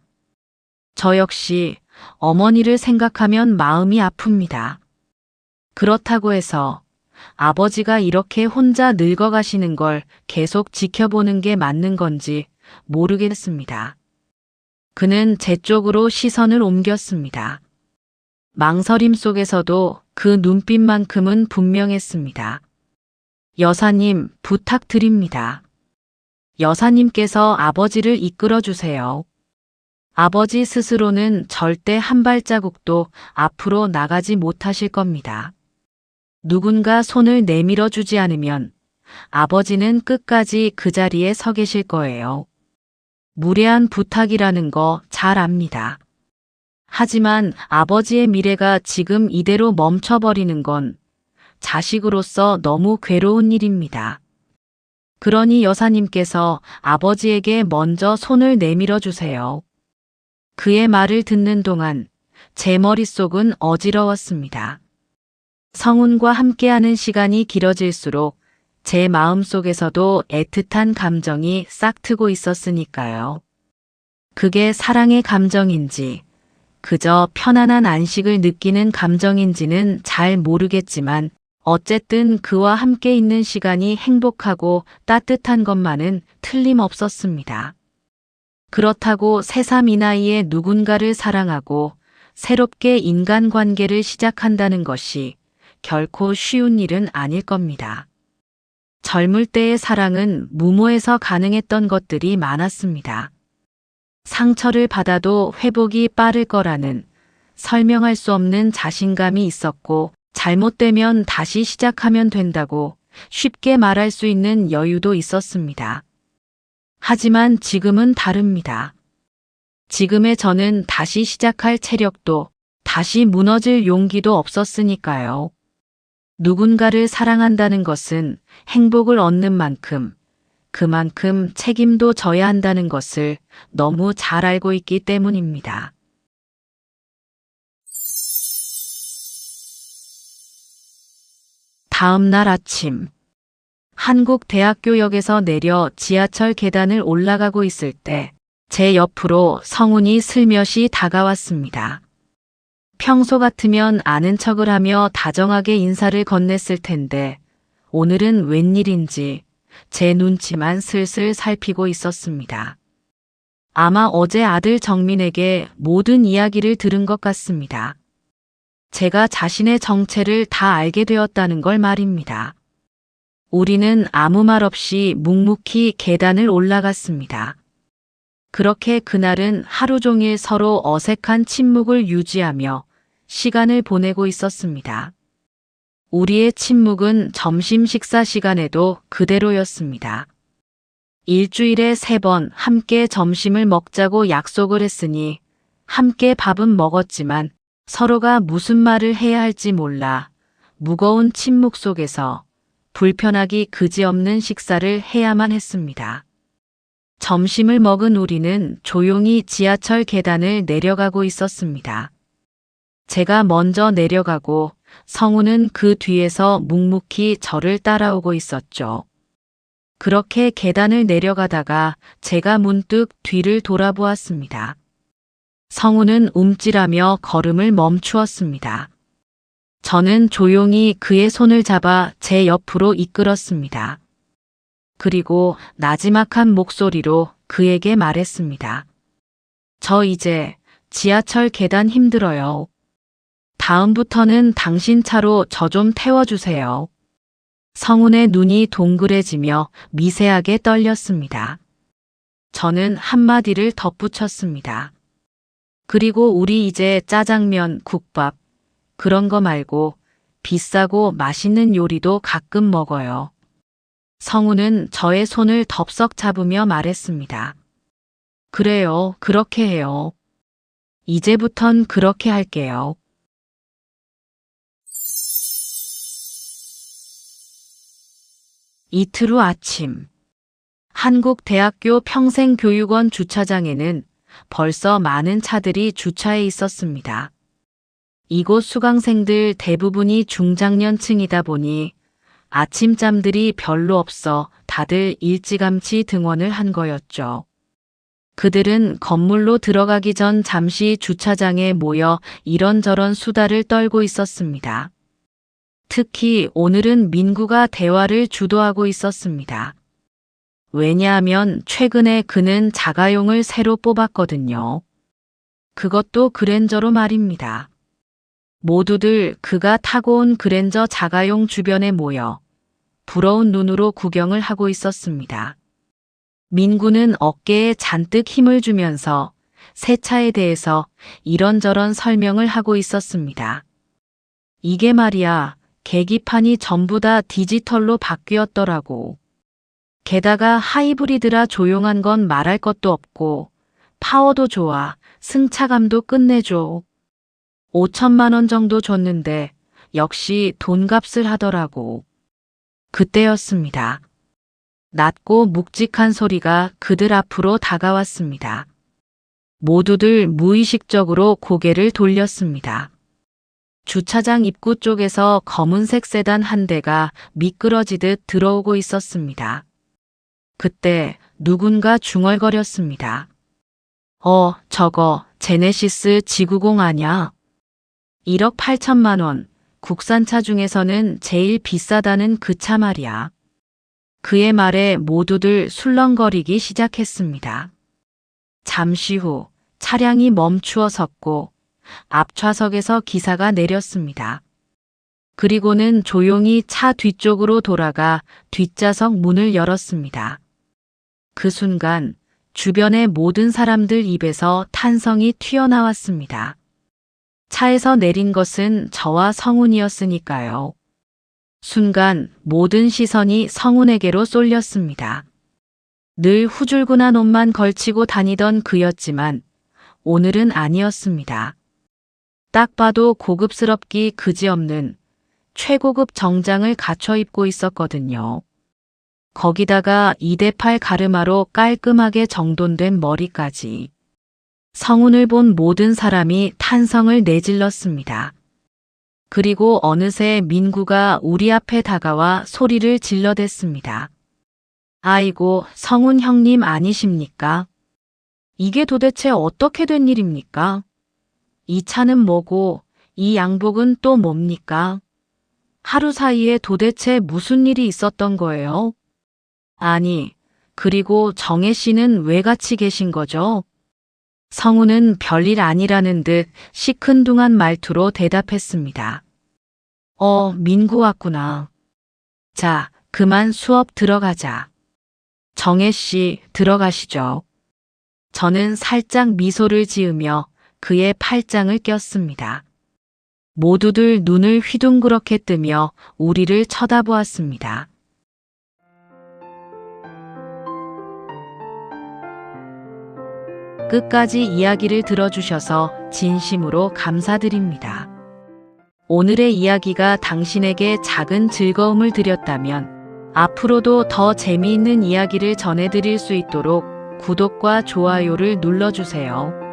Speaker 1: 저 역시 어머니를 생각하면 마음이 아픕니다. 그렇다고 해서 아버지가 이렇게 혼자 늙어가시는 걸 계속 지켜보는 게 맞는 건지 모르겠습니다. 그는 제 쪽으로 시선을 옮겼습니다. 망설임 속에서도 그 눈빛만큼은 분명했습니다. 여사님, 부탁드립니다. 여사님께서 아버지를 이끌어 주세요. 아버지 스스로는 절대 한 발자국도 앞으로 나가지 못하실 겁니다. 누군가 손을 내밀어 주지 않으면 아버지는 끝까지 그 자리에 서 계실 거예요. 무례한 부탁이라는 거 잘 압니다. 하지만 아버지의 미래가 지금 이대로 멈춰버리는 건 자식으로서 너무 괴로운 일입니다. 그러니 여사님께서 아버지에게 먼저 손을 내밀어 주세요. 그의 말을 듣는 동안 제 머릿속은 어지러웠습니다. 성훈과 함께하는 시간이 길어질수록 제 마음속에서도 애틋한 감정이 싹트고 있었으니까요. 그게 사랑의 감정인지 그저 편안한 안식을 느끼는 감정인지는 잘 모르겠지만 어쨌든 그와 함께 있는 시간이 행복하고 따뜻한 것만은 틀림없었습니다. 그렇다고 새삼 이 나이에 누군가를 사랑하고 새롭게 인간관계를 시작한다는 것이 결코 쉬운 일은 아닐 겁니다. 젊을 때의 사랑은 무모해서 가능했던 것들이 많았습니다. 상처를 받아도 회복이 빠를 거라는 설명할 수 없는 자신감이 있었고, 잘못되면 다시 시작하면 된다고 쉽게 말할 수 있는 여유도 있었습니다. 하지만 지금은 다릅니다. 지금의 저는 다시 시작할 체력도, 다시 무너질 용기도 없었으니까요. 누군가를 사랑한다는 것은 행복을 얻는 만큼, 그만큼 책임도 져야 한다는 것을 너무 잘 알고 있기 때문입니다. 다음 날 아침, 한국대학교역에서 내려 지하철 계단을 올라가고 있을 때 제 옆으로 성훈이 슬며시 다가왔습니다. 평소 같으면 아는 척을 하며 다정하게 인사를 건넸을 텐데 오늘은 웬일인지 제 눈치만 슬슬 살피고 있었습니다. 아마 어제 아들 정민에게 모든 이야기를 들은 것 같습니다. 제가 자신의 정체를 다 알게 되었다는 걸 말입니다. 우리는 아무 말 없이 묵묵히 계단을 올라갔습니다. 그렇게 그날은 하루 종일 서로 어색한 침묵을 유지하며 시간을 보내고 있었습니다. 우리의 침묵은 점심 식사 시간에도 그대로였습니다. 일주일에 3번 함께 점심을 먹자고 약속을 했으니 함께 밥은 먹었지만 서로가 무슨 말을 해야 할지 몰라 무거운 침묵 속에서 불편하기 그지없는 식사를 해야만 했습니다. 점심을 먹은 우리는 조용히 지하철 계단을 내려가고 있었습니다. 제가 먼저 내려가고 성우는 그 뒤에서 묵묵히 저를 따라오고 있었죠. 그렇게 계단을 내려가다가 제가 문득 뒤를 돌아보았습니다. 성우는 움찔하며 걸음을 멈추었습니다. 저는 조용히 그의 손을 잡아 제 옆으로 이끌었습니다. 그리고 나지막한 목소리로 그에게 말했습니다. 저 이제 지하철 계단 힘들어요. 다음부터는 당신 차로 저 좀 태워주세요. 성훈의 눈이 동그래지며 미세하게 떨렸습니다. 저는 한마디를 덧붙였습니다. 그리고 우리 이제 짜장면, 국밥, 그런 거 말고 비싸고 맛있는 요리도 가끔 먹어요. 성우는 저의 손을 덥석 잡으며 말했습니다. 그래요, 그렇게 해요. 이제부턴 그렇게 할게요. 이틀 후 아침, 한국대학교 평생교육원 주차장에는 벌써 많은 차들이 주차해 있었습니다. 이곳 수강생들 대부분이 중장년층이다 보니 아침잠들이 별로 없어 다들 일찌감치 등원을 한 거였죠. 그들은 건물로 들어가기 전 잠시 주차장에 모여 이런저런 수다를 떨고 있었습니다. 특히 오늘은 민구가 대화를 주도하고 있었습니다. 왜냐하면 최근에 그는 자가용을 새로 뽑았거든요. 그것도 그랜저로 말입니다. 모두들 그가 타고 온 그랜저 자가용 주변에 모여 부러운 눈으로 구경을 하고 있었습니다. 민구는 어깨에 잔뜩 힘을 주면서 새 차에 대해서 이런저런 설명을 하고 있었습니다. 이게 말이야, 계기판이 전부 다 디지털로 바뀌었더라고. 게다가 하이브리드라 조용한 건 말할 것도 없고 파워도 좋아, 승차감도 끝내줘. 5천만 원 정도 줬는데 역시 돈값을 하더라고. 그때였습니다. 낮고 묵직한 소리가 그들 앞으로 다가왔습니다. 모두들 무의식적으로 고개를 돌렸습니다. 주차장 입구 쪽에서 검은색 세단 한 대가 미끄러지듯 들어오고 있었습니다. 그때 누군가 중얼거렸습니다. 저거 제네시스 지구공 아냐? 1억 8천만 원, 국산차 중에서는 제일 비싸다는 그 차 말이야. 그의 말에 모두들 술렁거리기 시작했습니다. 잠시 후 차량이 멈추어 섰고 앞좌석에서 기사가 내렸습니다. 그리고는 조용히 차 뒤쪽으로 돌아가 뒷좌석 문을 열었습니다. 그 순간 주변의 모든 사람들 입에서 탄성이 튀어나왔습니다. 차에서 내린 것은 저와 성훈이었으니까요. 순간 모든 시선이 성훈에게로 쏠렸습니다. 늘 후줄근한 옷만 걸치고 다니던 그였지만 오늘은 아니었습니다. 딱 봐도 고급스럽기 그지없는 최고급 정장을 갖춰 입고 있었거든요. 거기다가 2대8 가르마로 깔끔하게 정돈된 머리까지. 성훈을 본 모든 사람이 탄성을 내질렀습니다. 그리고 어느새 민구가 우리 앞에 다가와 소리를 질러댔습니다. 아이고, 성훈 형님 아니십니까? 이게 도대체 어떻게 된 일입니까? 이 차는 뭐고 이 양복은 또 뭡니까? 하루 사이에 도대체 무슨 일이 있었던 거예요? 아니, 그리고 정혜 씨는 왜 같이 계신 거죠? 성훈은 별일 아니라는 듯 시큰둥한 말투로 대답했습니다. 민구 왔구나. 자, 그만 수업 들어가자. 정혜 씨, 들어가시죠. 저는 살짝 미소를 지으며 그의 팔짱을 꼈습니다. 모두들 눈을 휘둥그렇게 뜨며 우리를 쳐다보았습니다. 끝까지 이야기를 들어주셔서 진심으로 감사드립니다. 오늘의 이야기가 당신에게 작은 즐거움을 드렸다면 앞으로도 더 재미있는 이야기를 전해드릴 수 있도록 구독과 좋아요를 눌러주세요.